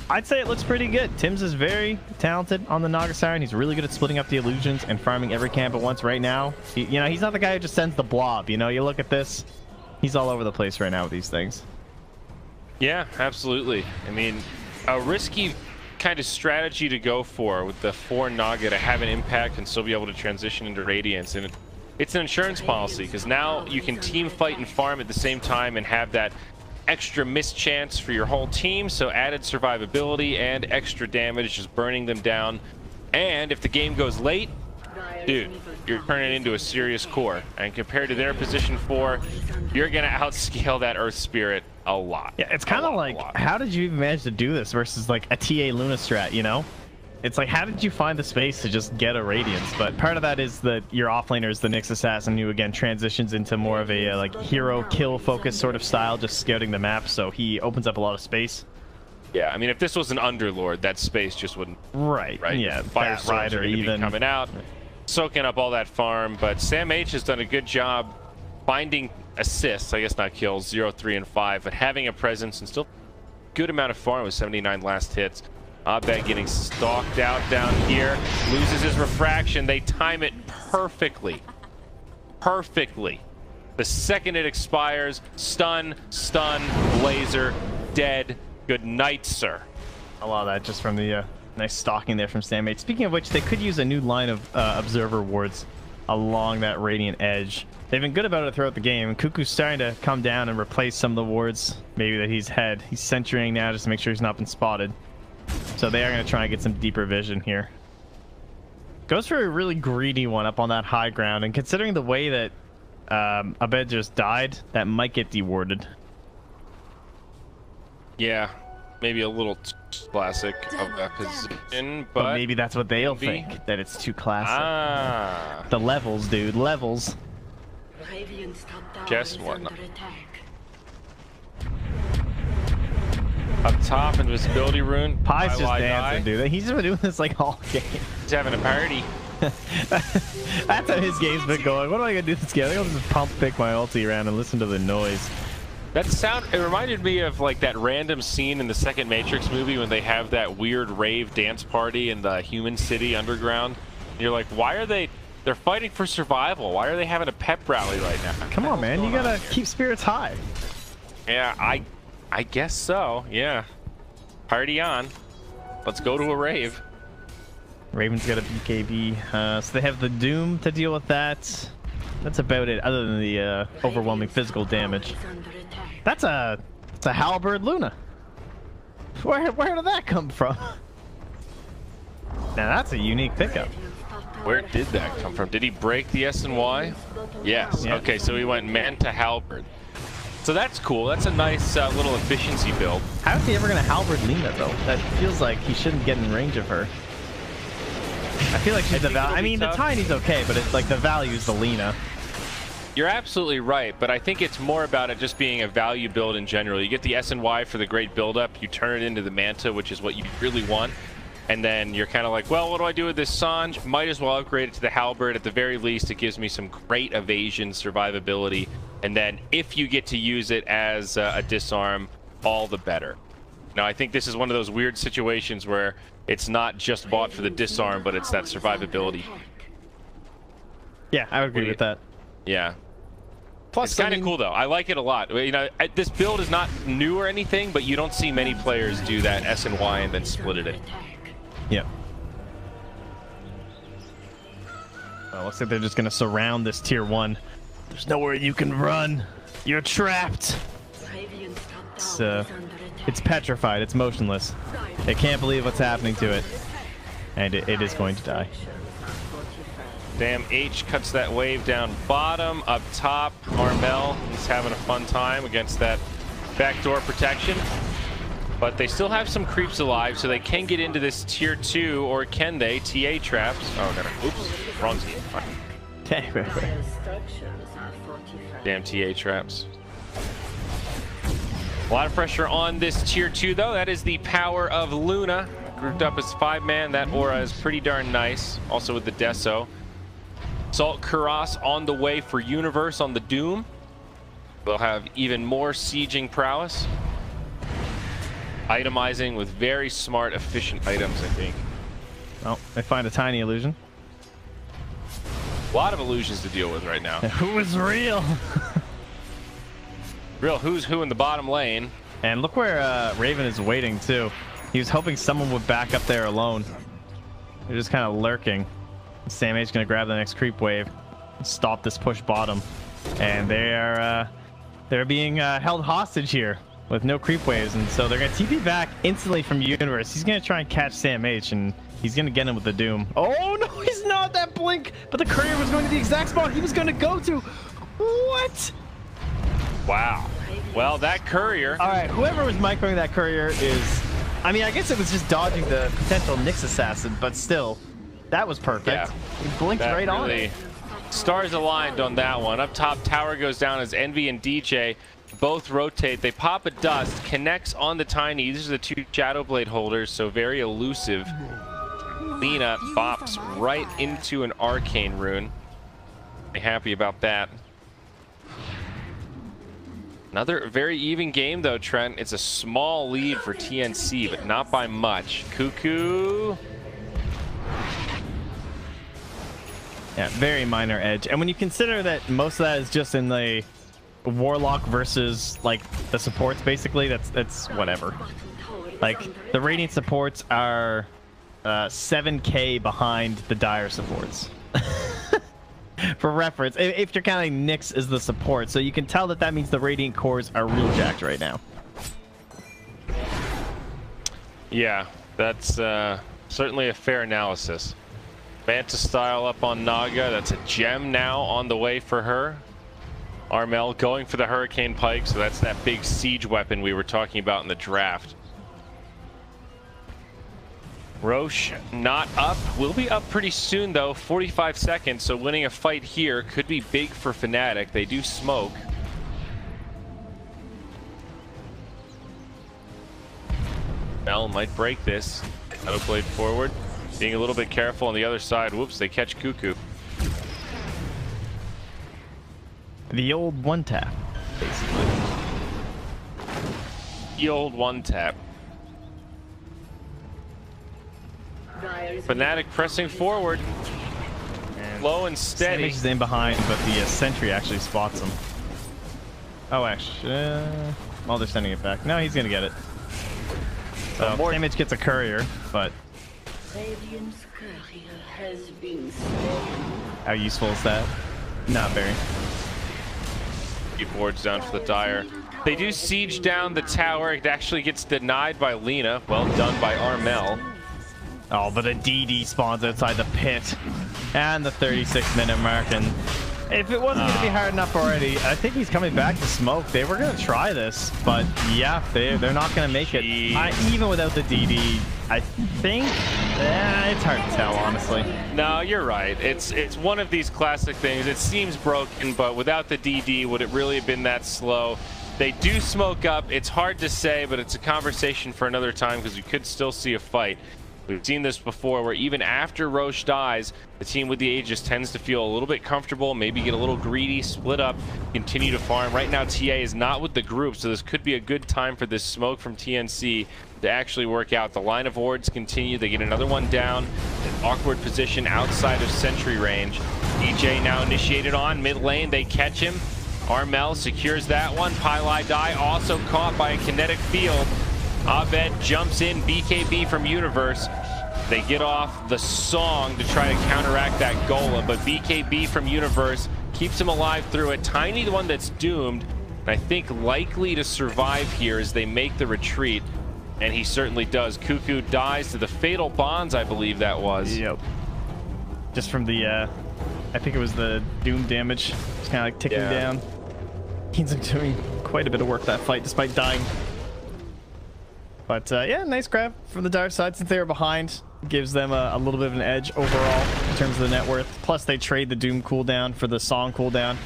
[SPEAKER 1] I'd say it looks pretty good. Tim's is very talented on the Naga Siren. He's really good at splitting up the illusions and farming every camp at once right now. He's not the guy who just sends the blob. You look at this. He's all over the place right now with these things. Yeah,
[SPEAKER 2] absolutely. I mean, a risky kind of strategy to go for with the 4 Naga to have an impact and still be able to transition into Radiance. And it's an insurance policy, because now you can team fight and farm at the same time and have that extra mischance for your whole team, so added survivability and extra damage, just burning them down. And if the game goes late, dude, you're turning into a serious core. And compared to their position 4, you're gonna outscale that Earth Spirit a lot.
[SPEAKER 1] Yeah, it's kind of like, how did you even manage to do this versus like a TA Luna strat, you know? It's like, how did you find the space to just get a Radiance? But part of that is that your offlaner is the Nyx Assassin, who again transitions into more of a like hero kill focus sort of style, just scouting the map, so he opens up a lot of space.
[SPEAKER 2] Yeah, I mean, if this was an Underlord, that space just wouldn't.
[SPEAKER 1] Right. Yeah.
[SPEAKER 2] Fire Rider even coming out, soaking up all that farm. But Sam H has done a good job finding assists. I guess not kills, 0, 3, and 5, but having a presence and still good amount of farm with 79 last hits. Abed getting stalked out down here, loses his refraction. They time it perfectly. Perfectly. The second it expires, stun, laser, dead. Good night, sir.
[SPEAKER 1] A lot of that just from the nice stalking there from Stammate. Speaking of which, they could use a new line of observer wards along that Radiant edge. They've been good about it throughout the game. Cuckoo's starting to come down and replace some of the wards maybe that he's had. He's centering now just to make sure he's not been spotted. So they are going to try and get some deeper vision here. Goes for a really greedy one up on that high ground, and considering the way that Abed just died, that might get dewarded.
[SPEAKER 2] Yeah, maybe a little too classic of that position, but
[SPEAKER 1] maybe that's what they'll think, that it's too classic.
[SPEAKER 2] Ah.
[SPEAKER 1] The levels, dude, levels.
[SPEAKER 2] Just whatnot. Up top, invisibility rune.
[SPEAKER 1] Pie's just dancing, dude. He's been doing this like all game.
[SPEAKER 2] He's having a party.
[SPEAKER 1] That's how his game's been going. What am I gonna do this game? I think I'll just pump pick my ulti around and listen to the noise.
[SPEAKER 2] That sound, it reminded me of like that random scene in the second Matrix movie when they have that weird rave dance party in the human city underground. And you're like, why are they're fighting for survival? Why are they having a pep rally right now?
[SPEAKER 1] Come on, man. You gotta keep spirits high.
[SPEAKER 2] Yeah, I guess so, yeah. Party on. Let's go to a rave.
[SPEAKER 1] Raven's got a BKB, so they have the Doom to deal with that. That's about it, other than the overwhelming physical damage. That's a Halberd Luna. Where did that come from? Now that's a unique pickup.
[SPEAKER 2] Where did that come from? Did he break the S&Y? Yes. Yeah. Okay, so he went Manta Halberd. So that's cool. That's a nice little efficiency build.
[SPEAKER 1] How is he ever going to Halberd Lena, though? That feels like he shouldn't get in range of her. I feel like she's the value. I mean, the Tiny's okay, but it's like the value is the Lena.
[SPEAKER 2] You're absolutely right, but I think it's more about it just being a value build in general. You get the S&Y for the great build-up, you turn it into the Manta, which is what you really want, and then you're kind of like, well, what do I do with this Sanj? Might as well upgrade it to the Halberd. At the very least, it gives me some great evasion, survivability, and then if you get to use it as a disarm, all the better. Now, I think this is one of those weird situations where it's not just bought for the disarm, but it's that survivability.
[SPEAKER 1] Yeah, I would agree with that.
[SPEAKER 2] Yeah. Plus, it's kind of cool, though. I like it a lot. You know, this build is not new or anything, but you don't see many players do that S&Y and then split it in.
[SPEAKER 1] Yeah. Well, looks like they're just going to surround this tier 1. There's nowhere you can run. You're trapped. It's petrified. It's motionless. They can't believe what's happening to it. And it is going to die.
[SPEAKER 2] Damn, H cuts that wave down bottom. Up top, Armel is having a fun time against that backdoor protection. But they still have some creeps alive, so they can get into this tier 2, or can they? TA traps. Oh, no. Oops. Wrong team. Damn TA traps. A lot of pressure on this tier 2, though. That is the power of Luna. Grouped up as 5-man. That aura is pretty darn nice. Also with the Deso. Salt Kuras on the way for Universe on the Doom. They'll have even more sieging prowess. Itemizing with very smart, efficient items, I think.
[SPEAKER 1] Well, they find a tiny illusion.
[SPEAKER 2] A lot of illusions to deal with right now.
[SPEAKER 1] Who is real?
[SPEAKER 2] Real who's who in the bottom lane.
[SPEAKER 1] And look where Raven is waiting, too. He was hoping someone would back up there alone. They're just kind of lurking. Sam H is going to grab the next creep wave, stop this push bottom, and they're being held hostage here. with no creep waves, and so they're gonna TP back instantly from Universe. He's gonna try and catch Sam H, and he's gonna get him with the Doom. Oh no, he's not. That blink, but the courier was going to the exact spot he was gonna go to. What?
[SPEAKER 2] Wow. Well, that courier.
[SPEAKER 1] All right, whoever was microing that courier is, I mean, I guess it was just dodging the potential Nyx assassin, but still, that was perfect.
[SPEAKER 2] Yeah,
[SPEAKER 1] He blinked
[SPEAKER 2] that
[SPEAKER 1] right on
[SPEAKER 2] really,
[SPEAKER 1] it.
[SPEAKER 2] Stars aligned on that one. Up top, tower goes down as Envy and DJ both rotate. They pop a dust, connects on the Tiny. These are the two Shadow Blade holders, so very elusive. Lina bops right into an Arcane Rune. Happy about that. Another very even game though, Trent. It's a small lead for TNC, but not by much. Cuckoo.
[SPEAKER 1] Yeah, very minor edge. And when you consider that most of that is just in the Warlock versus like the supports, basically, that's whatever. Like the Radiant supports are 7k behind the Dire supports. For reference, if you're counting Nyx as the support, so you can tell that means the Radiant cores are real jacked right now.
[SPEAKER 2] Yeah, that's certainly a fair analysis. Manta style up on Naga. That's a gem now on the way for her. Armel going for the Hurricane Pike, so that's that big siege weapon we were talking about in the draft. Roche not up. Will be up pretty soon though. 45 seconds, so winning a fight here could be big for Fnatic. They do smoke. Mel might break this. Shadow Blade forward. Being a little bit careful on the other side. Whoops, they catch Cuckoo.
[SPEAKER 1] The old one tap, basically.
[SPEAKER 2] The old one tap. Fnatic pressing forward. And low and steady.
[SPEAKER 1] Sam H is in behind, but the sentry actually spots him. Oh, actually, well, they're sending it back. No, he's gonna get it. So Sam H gets a courier, but how useful is that? Not very.
[SPEAKER 2] Few boards down for the Dire. They do siege down the tower. It actually gets denied by Lina. Well done by Armel.
[SPEAKER 1] Oh, but a DD spawns outside the pit. And the 36-minute mark. And if it wasn't going to be hard enough already, I think he's coming back to smoke. They were going to try this, but yeah, they're not going to make it. Even without the DD, I think it's hard to tell, honestly.
[SPEAKER 2] No, you're right. It's one of these classic things. It seems broken, but without the DD, would it really have been that slow? They do smoke up. It's hard to say, but it's a conversation for another time because we could still see a fight. We've seen this before where even after Roche dies, the team with the Aegis tends to feel a little bit comfortable, maybe get a little greedy, split up, continue to farm. Right now, TA is not with the group, so this could be a good time for this smoke from TNC to actually work out. The line of wards continue. They get another one down. An awkward position outside of sentry range. DJ now initiated on mid lane. They catch him. Armel secures that one. Pylai die also caught by a kinetic field. Abed jumps in, BKB from Universe. They get off the song to try to counteract that Golem, but BKB from Universe keeps him alive through it. Tiny, the one that's doomed, and I think likely to survive here as they make the retreat, and he certainly does. Cuckoo dies to the Fatal Bonds, I believe that was.
[SPEAKER 1] Yep. Just from the, I think it was the Doom damage. It's kind of like ticking down. He's doing quite a bit of work that fight, despite dying. But yeah, nice grab from the Dire side since they were behind. Gives them a little bit of an edge overall in terms of the net worth. Plus, they trade the Doom cooldown for the Song cooldown.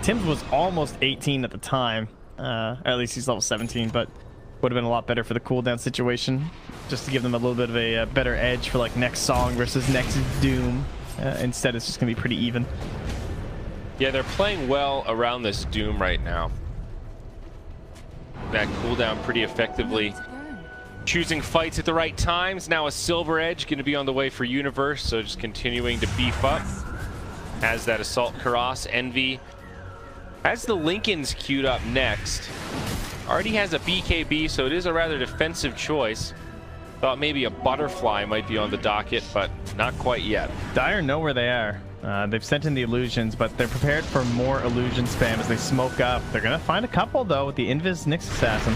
[SPEAKER 1] Tim's was almost 18 at the time. At least he's level 17, but would have been a lot better for the cooldown situation. Just to give them a little bit of a better edge for like next Song versus next Doom. Instead, it's just going to be pretty even.
[SPEAKER 2] Yeah, they're playing well around this Doom right now. That cooldown pretty effectively. Choosing fights at the right times. Now a Silver Edge going to be on the way for Universe, so just continuing to beef up. Has that Assault Karas. Envy has the Lincolns queued up next. Already has a BKB, so it is a rather defensive choice. Thought maybe a Butterfly might be on the docket, but not quite yet.
[SPEAKER 1] Dire know where they are. They've sent in the illusions, but they're prepared for more illusion spam as they smoke up. They're going to find a couple, though, with the Invis Nyx Assassin.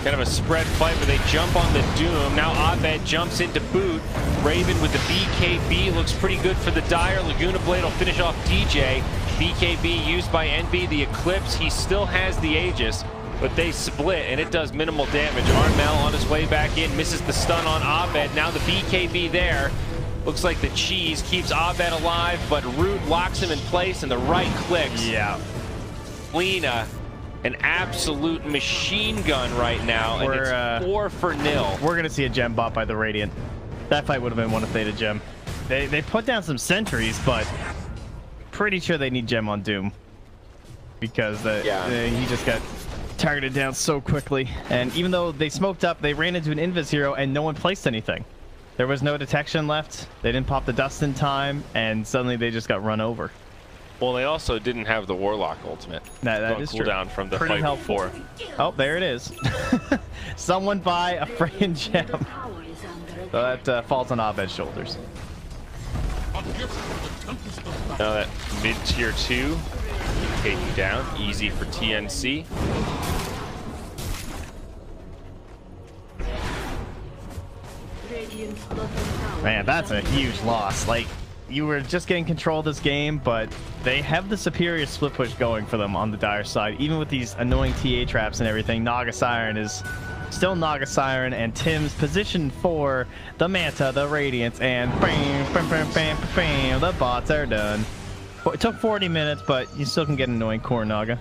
[SPEAKER 2] Kind of a spread fight where they jump on the Doom. Now Abed jumps into boot. Raven with the BKB looks pretty good for the Dire. Laguna Blade will finish off DJ. BKB used by Envy. The Eclipse, he still has the Aegis, but they split and it does minimal damage. Armel on his way back in, misses the stun on Abed. Now the BKB there. Looks like the cheese keeps Abed alive, but Root locks him in place and the right clicks.
[SPEAKER 1] Yeah.
[SPEAKER 2] Lena, an absolute machine gun right now, and it's 4-0.
[SPEAKER 1] We're gonna see a gem bot by the Radiant. That fight would have been one if they'd a gem. They put down some sentries, but pretty sure they need gem on Doom because he just got targeted down so quickly. And even though they smoked up, they ran into an Invis hero and no one placed anything. There was no detection left. They didn't pop the dust in time, and suddenly they just got run over.
[SPEAKER 2] Well, they also didn't have the Warlock ultimate.
[SPEAKER 1] That is true.
[SPEAKER 2] Cooldown from the
[SPEAKER 1] Pretty
[SPEAKER 2] fight
[SPEAKER 1] helpful.
[SPEAKER 2] before.
[SPEAKER 1] Oh, there it is. Someone buy a freaking gem. So that falls on Abed's shoulders.
[SPEAKER 2] Now that mid-tier 2 taken down, easy for TNC.
[SPEAKER 1] Man, that's a huge loss. Like, you were just getting control of this game, but they have the superior split push going for them on the Dire side. Even with these annoying TA traps and everything, Naga Siren is still Naga Siren, and Tim's positioned for the Manta, the Radiance, and bam, bam, bam, bam, bam, the bots are done. It took 40 minutes, but you still can get an annoying core Naga.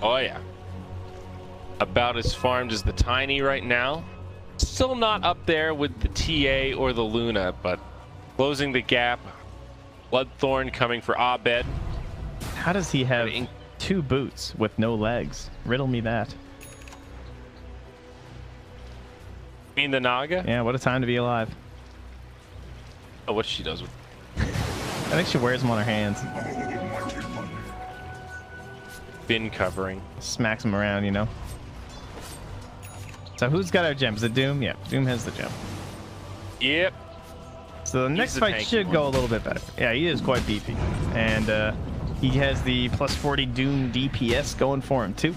[SPEAKER 2] Oh yeah. About as farmed as the Tiny right now. Still not up there with the TA or the Luna, but closing the gap. Bloodthorn coming for Abed.
[SPEAKER 1] How does he have 2 boots with no legs? Riddle me that.
[SPEAKER 2] You mean the Naga?
[SPEAKER 1] Yeah, what a time to be alive.
[SPEAKER 2] Oh, what she does with...
[SPEAKER 1] I think she wears them on her hands.
[SPEAKER 2] Bin covering.
[SPEAKER 1] Smacks them around, you know. So who's got our gems? The Doom? Yeah, Doom has the gem.
[SPEAKER 2] Yep.
[SPEAKER 1] So the next fight should go a little bit better. Yeah, he is quite beefy. And he has the plus 40 Doom DPS going for him too.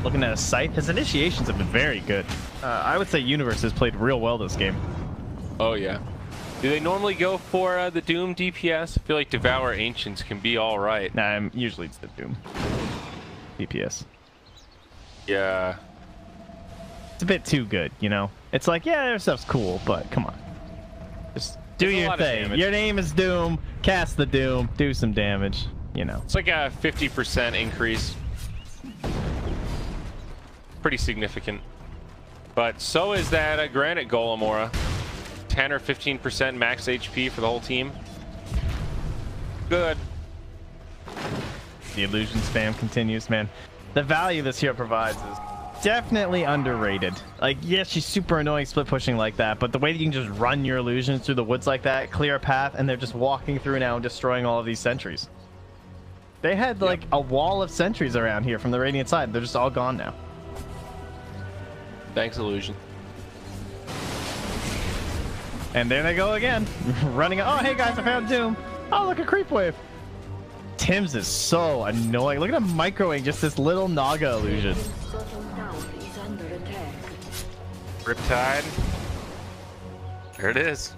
[SPEAKER 1] Looking at his sight, his initiations have been very good. I would say Universe has played real well this game.
[SPEAKER 2] Oh yeah. Do they normally go for the Doom DPS? I feel like Devour Ancients can be all right.
[SPEAKER 1] Nah, usually it's the Doom DPS.
[SPEAKER 2] Yeah.
[SPEAKER 1] It's a bit too good, you know? It's like, yeah, their stuff's cool, but come on. Just do your thing. Your name is Doom. Cast the Doom. Do some damage, you know.
[SPEAKER 2] It's like a 50% increase. Pretty significant. But so is that Granite Golem aura. 10 or 15% max HP for the whole team. Good.
[SPEAKER 1] The illusion spam continues, man. The value this hero provides is definitely underrated. Like, yes, she's super annoying split pushing like that, but the way that you can just run your illusions through the woods like that, clear a path, and they're just walking through now and destroying all of these sentries. They had like a wall of sentries around here from the Radiant side. They're just all gone now.
[SPEAKER 2] Thanks, illusion.
[SPEAKER 1] And there they go again, running. Oh, hey guys, I found Doom. Oh, look, a creep wave. Tim's is so annoying. Look at him microing just this little Naga illusion.
[SPEAKER 2] Riptide. There it is.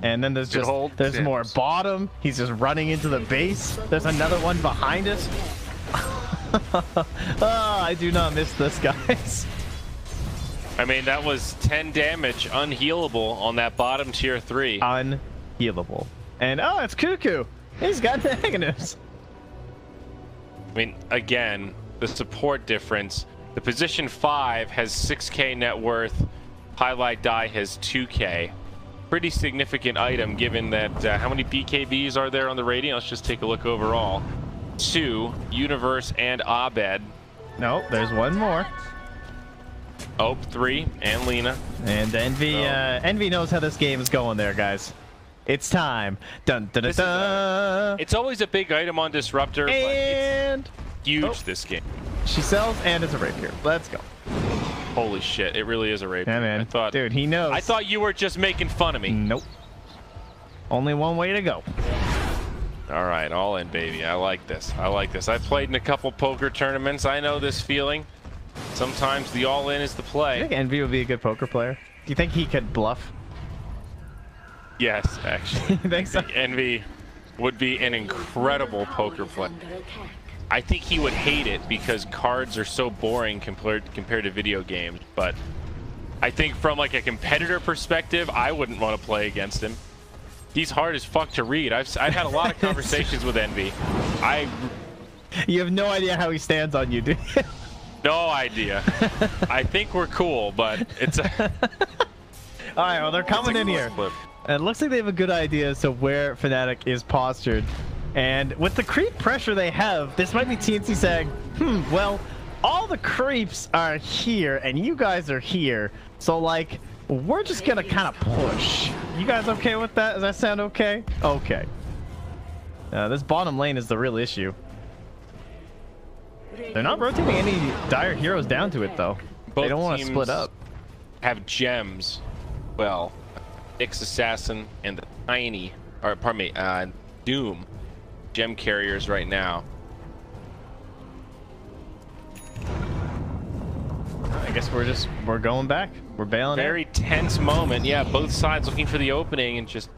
[SPEAKER 1] And then there's more bottom. He's just running into the base. There's another one behind us. Oh, I do not miss this, guys.
[SPEAKER 2] I mean, that was 10 damage, unhealable on that bottom tier 3.
[SPEAKER 1] Unhealable. And oh, it's Cuckoo. He's got negatives.
[SPEAKER 2] I mean, again, the support difference. The position 5 has 6k net worth. Highlight Die has 2k. Pretty significant item given that how many BKBs are there on the Radiant? Let's just take a look overall. 2, Universe and Abed.
[SPEAKER 1] Nope, there's one more.
[SPEAKER 2] Oh, 3, and Lena.
[SPEAKER 1] And Envy, Envy knows how this game is going there, guys. It's time. Dun, dun, dun, dun.
[SPEAKER 2] It's always a big item on Disruptor,
[SPEAKER 1] and
[SPEAKER 2] but it's huge this game.
[SPEAKER 1] She sells, and it's a rapier. Let's go.
[SPEAKER 2] Holy shit, it really is a rapier.
[SPEAKER 1] Yeah, man. Dude, he knows.
[SPEAKER 2] I thought you were just making fun of me.
[SPEAKER 1] Nope. Only one way to go.
[SPEAKER 2] All right, all in, baby. I like this. I like this. I've played in a couple poker tournaments. I know this feeling. Sometimes the all-in is the play.
[SPEAKER 1] I think Envy would be a good poker player. Do you think he could bluff?
[SPEAKER 2] Yes, actually.
[SPEAKER 1] You think so?
[SPEAKER 2] I think Envy would be an incredible poker player. I think he would hate it because cards are so boring compared to video games. But I think from like a competitor perspective, I wouldn't want to play against him. He's hard as fuck to read. I've had a lot of conversations with Envy.
[SPEAKER 1] You have no idea how he stands on you, do you?
[SPEAKER 2] No idea. I think we're cool, but it's a...
[SPEAKER 1] All right, well, they're coming in here. And it looks like they have a good idea as to where Fnatic is postured. And with the creep pressure they have, this might be TNC saying, well, all the creeps are here and you guys are here. So, like, we're just going to kind of push. You guys okay with that? Does that sound okay? Okay. This bottom lane is the real issue. They're not rotating any dire heroes down to it, though. They don't want to split up.
[SPEAKER 2] Have gems. Well, Nyx Assassin and the Tiny, or pardon me, Doom gem carriers right now.
[SPEAKER 1] I guess we're going back. We're bailing.
[SPEAKER 2] Very tense moment. Yeah, both sides looking for the opening and just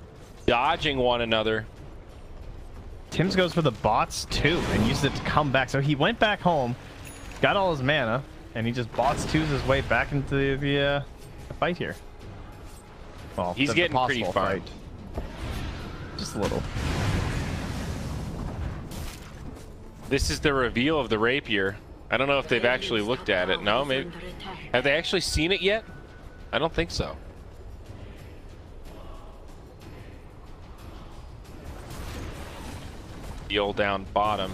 [SPEAKER 2] dodging one another.
[SPEAKER 1] Tim's goes for the bots too and uses it to come back. So he went back home, got all his mana, and he just bots twos his way back into the fight here. Well,
[SPEAKER 2] he's getting pretty farmed.
[SPEAKER 1] Just a little.
[SPEAKER 2] This is the reveal of the rapier. I don't know if they've actually looked at it. No, maybe. Have they actually seen it yet? I don't think so. Deal down bottom.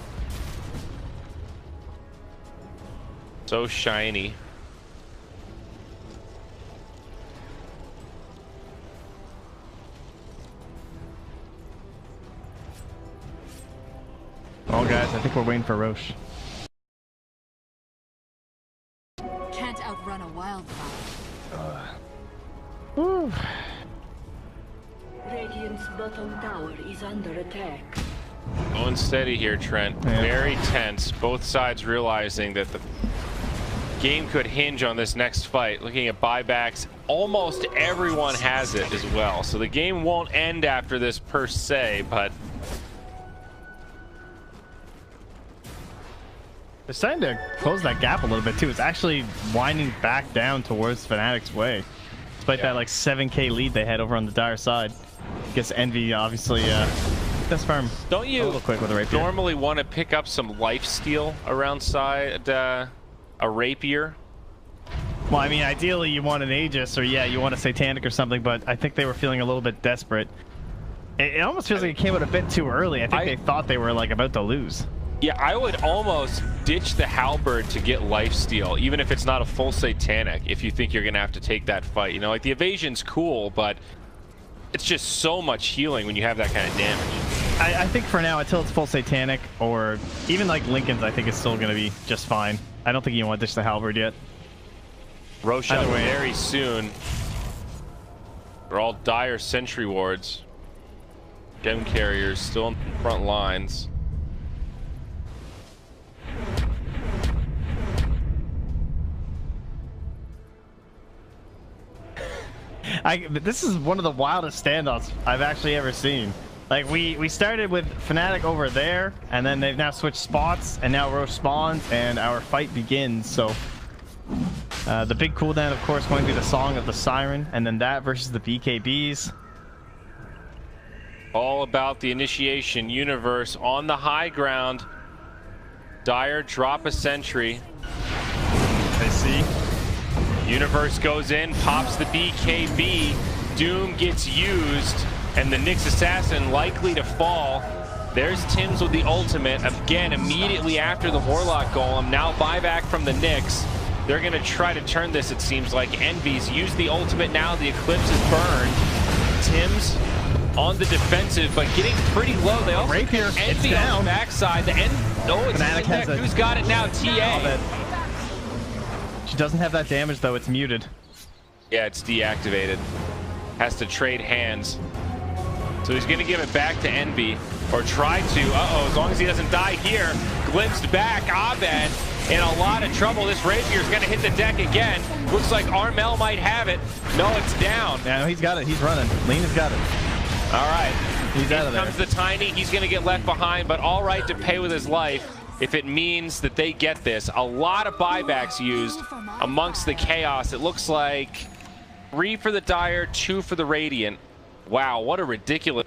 [SPEAKER 2] So shiny.
[SPEAKER 1] Oh, guys, I think we're waiting for Roche.
[SPEAKER 3] Can't outrun a wildfire.
[SPEAKER 4] Radiant's bottom tower is under attack.
[SPEAKER 2] Going steady here, Trent.
[SPEAKER 1] Yeah.
[SPEAKER 2] Very tense. Both sides realizing that the game could hinge on this next fight. Looking at buybacks, almost everyone has it as well. So the game won't end after this per se, but
[SPEAKER 1] they're starting to close that gap a little bit too. It's actually winding back down towards Fnatic's way. Despite that like 7k lead they had over on the dire side. Guess Envy obviously that's firm.
[SPEAKER 2] Don't you
[SPEAKER 1] a little quick with a rapier.
[SPEAKER 2] Normally want to pick up some life steal around side a rapier?
[SPEAKER 1] Well, I mean, ideally you want an Aegis or yeah, you want a Satanic or something, but I think they were feeling a little bit desperate. It almost feels like it came out a bit too early. I think they thought they were like about to lose.
[SPEAKER 2] Yeah, I would almost ditch the halberd to get lifesteal, even if it's not a full Satanic, if you think you're going to have to take that fight. You know, like the evasion's cool, but it's just so much healing when you have that kind of damage.
[SPEAKER 1] I think for now, until it's full Satanic, or even like Lincoln's, I think it's still going to be just fine. I don't think you want to ditch the halberd yet.
[SPEAKER 2] Roche out very soon. They're all dire sentry wards. Gem carriers still in front lines.
[SPEAKER 1] This is one of the wildest standoffs I've actually ever seen. Like we started with Fnatic over there, and then they've now switched spots, and now Roche spawns, and our fight begins. So the big cooldown, of course, going to be the Song of the Siren, and then that versus the BKBs.
[SPEAKER 2] All about the initiation universe on the high ground. Dire drop a sentry.
[SPEAKER 1] They see.
[SPEAKER 2] Universe goes in, pops the BKB. Doom gets used, and the Nyx Assassin likely to fall. There's Tim's with the ultimate. Again, immediately after the Warlock Golem. Now buyback from the Nyx. They're going to try to turn this, it seems like. Envy's used the ultimate now. The Eclipse is burned. Tim's on the defensive, but getting pretty low. They also
[SPEAKER 1] Rapier,
[SPEAKER 2] Envy on the backside. The end. Oh, it's
[SPEAKER 1] Fnatic has it.
[SPEAKER 2] Who's got it now? TA.
[SPEAKER 1] She doesn't have that damage though. It's muted.
[SPEAKER 2] Yeah, it's deactivated. Has to trade hands. So he's going to give it back to Envy, or try to. Uh-oh, as long as he doesn't die here. Glimpsed back, Abed in a lot of trouble. This Rapier's going to hit the deck again. Looks like Armel might have it. No, it's down.
[SPEAKER 1] Yeah, he's got it. He's running. Lena's got it.
[SPEAKER 2] All right.
[SPEAKER 1] He's out of there.
[SPEAKER 2] Here comes the Tiny. He's going to get left behind, but all right to pay with his life if it means that they get this. A lot of buybacks used amongst the chaos. It looks like 3 for the Dire, 2 for the Radiant. Wow, what a ridiculous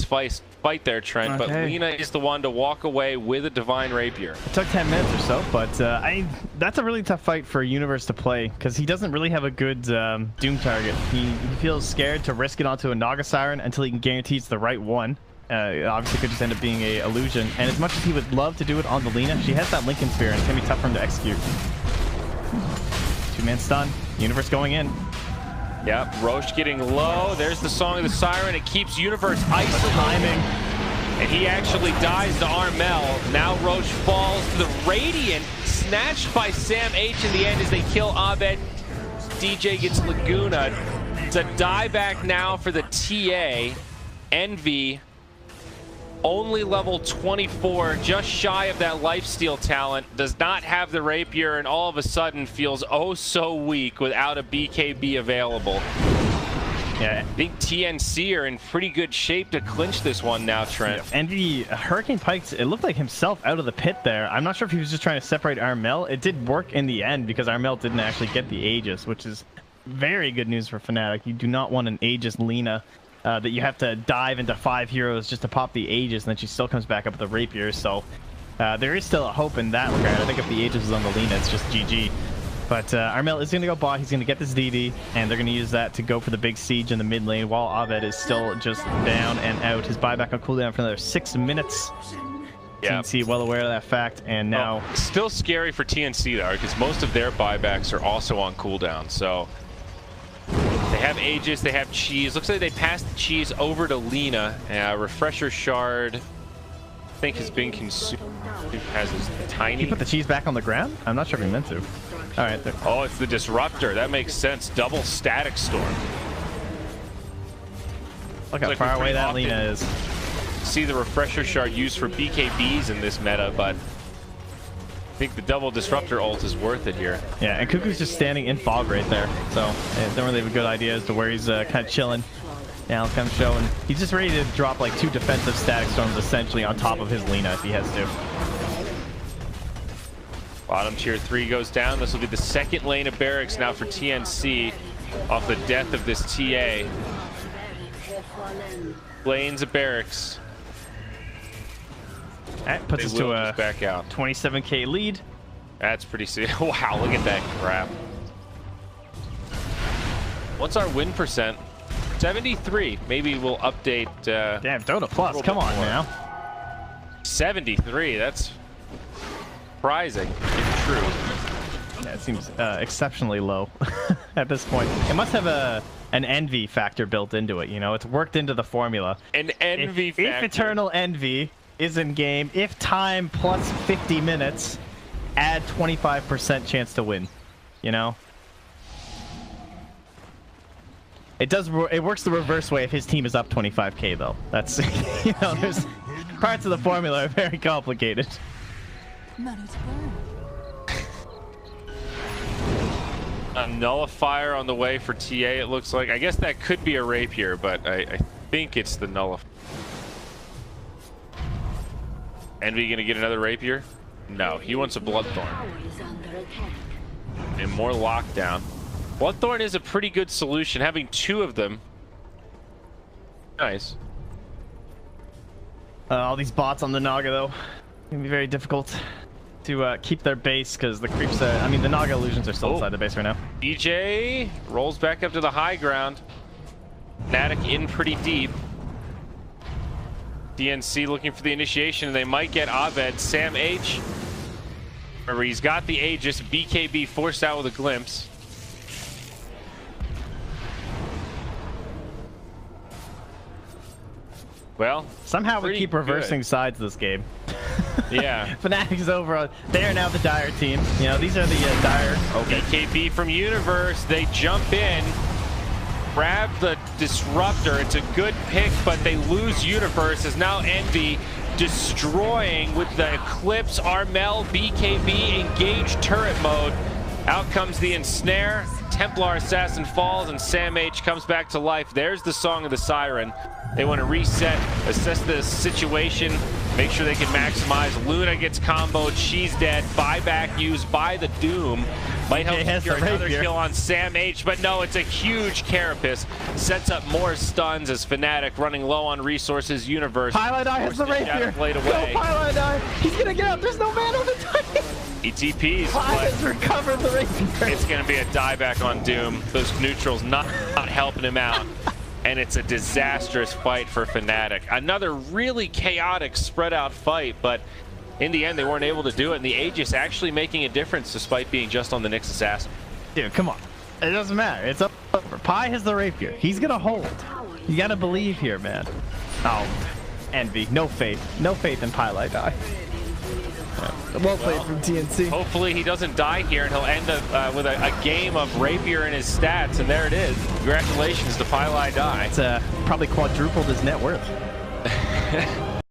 [SPEAKER 2] fight there, Trent.
[SPEAKER 1] Okay.
[SPEAKER 2] But Lena is the one to walk away with a Divine Rapier.
[SPEAKER 1] It took 10 minutes or so, but that's a really tough fight for Universe to play because he doesn't really have a good Doom target. He feels scared to risk it onto a Naga Siren until he can guarantee it's the right one. Obviously, it could just end up being a illusion. And as much as he would love to do it on the Lena, she has that Lincoln Spear, and it's going to be tough for him to execute. 2-man stun. Universe going in.
[SPEAKER 2] Yep, Roche getting low. There's the Song of the Siren. It keeps Universe isolating. And he actually dies to Armel. Now Roche falls to the Radiant. Snatched by Sam H in the end as they kill Abed. DJ gets Laguna. It's a dieback now for the TA. Envy, only level 24, just shy of that lifesteal talent, does not have the Rapier, and all of a sudden feels oh so weak without a BKB available. Yeah, I think TNC are in pretty good shape to clinch this one now, Trent.
[SPEAKER 1] Yeah, Envy, Hurricane Pikes, it looked like himself out of the pit there. I'm not sure if he was just trying to separate Armel. It did work in the end because Armel didn't actually get the Aegis, which is very good news for Fnatic. You do not want an Aegis Lena. That you have to dive into 5 heroes just to pop the Aegis, and then she still comes back up with the Rapier. So there is still a hope in that regard. I think if the Aegis is on the Lena, it's just GG. But Armel is going to go bot. He's going to get this DD, and they're going to use that to go for the big siege in the mid lane while Abed is still just down and out. His buyback on cooldown for another 6 minutes. Yeah. TNC well aware of that fact, and now...
[SPEAKER 2] Well, still scary for TNC, though, because most of their buybacks are also on cooldown, so... They have Aegis, they have Cheese. Looks like they passed the Cheese over to Lena. Refresher Shard, I think, has been consumed. Has his Tiny.
[SPEAKER 1] He put the Cheese back on the ground? I'm not sure if he meant to. All right. There.
[SPEAKER 2] Oh, it's the Disruptor. That makes sense. Double Static Storm.
[SPEAKER 1] Look how far away that Lena is.
[SPEAKER 2] See the Refresher Shard used for BKBs in this meta, but I think the double Disruptor ult is worth it here.
[SPEAKER 1] Yeah, and Cuckoo's just standing in fog right there, so I don't really have a good idea as to where he's kind of chilling. Now I'll come showing. He's just ready to drop like 2 defensive Static Storms essentially on top of his Lena if he has to.
[SPEAKER 2] Bottom tier 3 goes down. This will be the second lane of barracks now for TNC off the death of this TA. Lanes of barracks.
[SPEAKER 1] That puts us to a
[SPEAKER 2] back out
[SPEAKER 1] 27k lead.
[SPEAKER 2] That's pretty sick. Wow, look at that crap. What's our win percent? 73. Maybe we'll update.
[SPEAKER 1] Damn, Dota Plus. Come on now.
[SPEAKER 2] 73. That's surprising, if true.
[SPEAKER 1] Yeah, it seems exceptionally low at this point. It must have an envy factor built into it. You know, it's worked into the formula.
[SPEAKER 2] An envy factor.
[SPEAKER 1] If Eternal Envy is in game, if time plus 50 minutes, add 25% chance to win. You know, it does. It works the reverse way if his team is up 25k though. That's you know, there's parts of the formula are very complicated.
[SPEAKER 2] A nullifier on the way for TA. It looks like. I guess that could be a Rapier, but I think it's the nullifier. Envy gonna get another Rapier? No, he wants a Bloodthorn. And more lockdown. Bloodthorn is a pretty good solution, having 2 of them. Nice.
[SPEAKER 1] All these bots on the Naga though, gonna be very difficult to keep their base because the creeps are, I mean the Naga illusions are still inside the base right now.
[SPEAKER 2] DJ rolls back up to the high ground. Fnatic in pretty deep. TNC looking for the initiation, and they might get Abed. Sam H. Remember, he's got the Aegis. BKB forced out with a glimpse. Well,
[SPEAKER 1] somehow we keep reversing sides this game.
[SPEAKER 2] Yeah.
[SPEAKER 1] Fnatic is over. They are now the Dire team. You know, these are the Dire.
[SPEAKER 2] Okay. BKB from Universe. They jump in, grab the Disruptor. It's a good pick, but they lose Universe as now Envy destroying with the Eclipse, Armel, BKB, engage turret mode. Out comes the Ensnare, Templar Assassin falls, and Sam H comes back to life. There's the Song of the Siren. They want to reset, assess the situation, make sure they can maximize. Luna gets comboed, she's dead. Buyback used by the Doom. Might help secure another kill on Sam H, but no, it's a huge Carapace. Sets up more stuns as Fnatic running low on resources. Universe.
[SPEAKER 1] Pilot Eye has the rapier.
[SPEAKER 2] Away.
[SPEAKER 1] No, Pilot Eye. He's gonna get out. There's no man on the time.
[SPEAKER 2] ETPs.
[SPEAKER 1] Pilot's recovered the rapier.
[SPEAKER 2] It's gonna be a dieback on Doom. Those neutrals not helping him out. And it's a disastrous fight for Fnatic. Another really chaotic, spread out fight, but in the end, they weren't able to do it, and the Aegis actually making a difference despite being just on the Nyx Assassin.
[SPEAKER 1] Dude, come on. It doesn't matter. It's over. Pi has the rapier. He's gonna hold. You gotta believe here, man. Oh, Envy. No faith. No faith in Pilot Die. Well played from TNC.
[SPEAKER 2] Hopefully he doesn't die here, and he'll end up with a game of rapier in his stats, and there it is. Congratulations to Pilot Die.
[SPEAKER 1] It's probably quadrupled his net worth.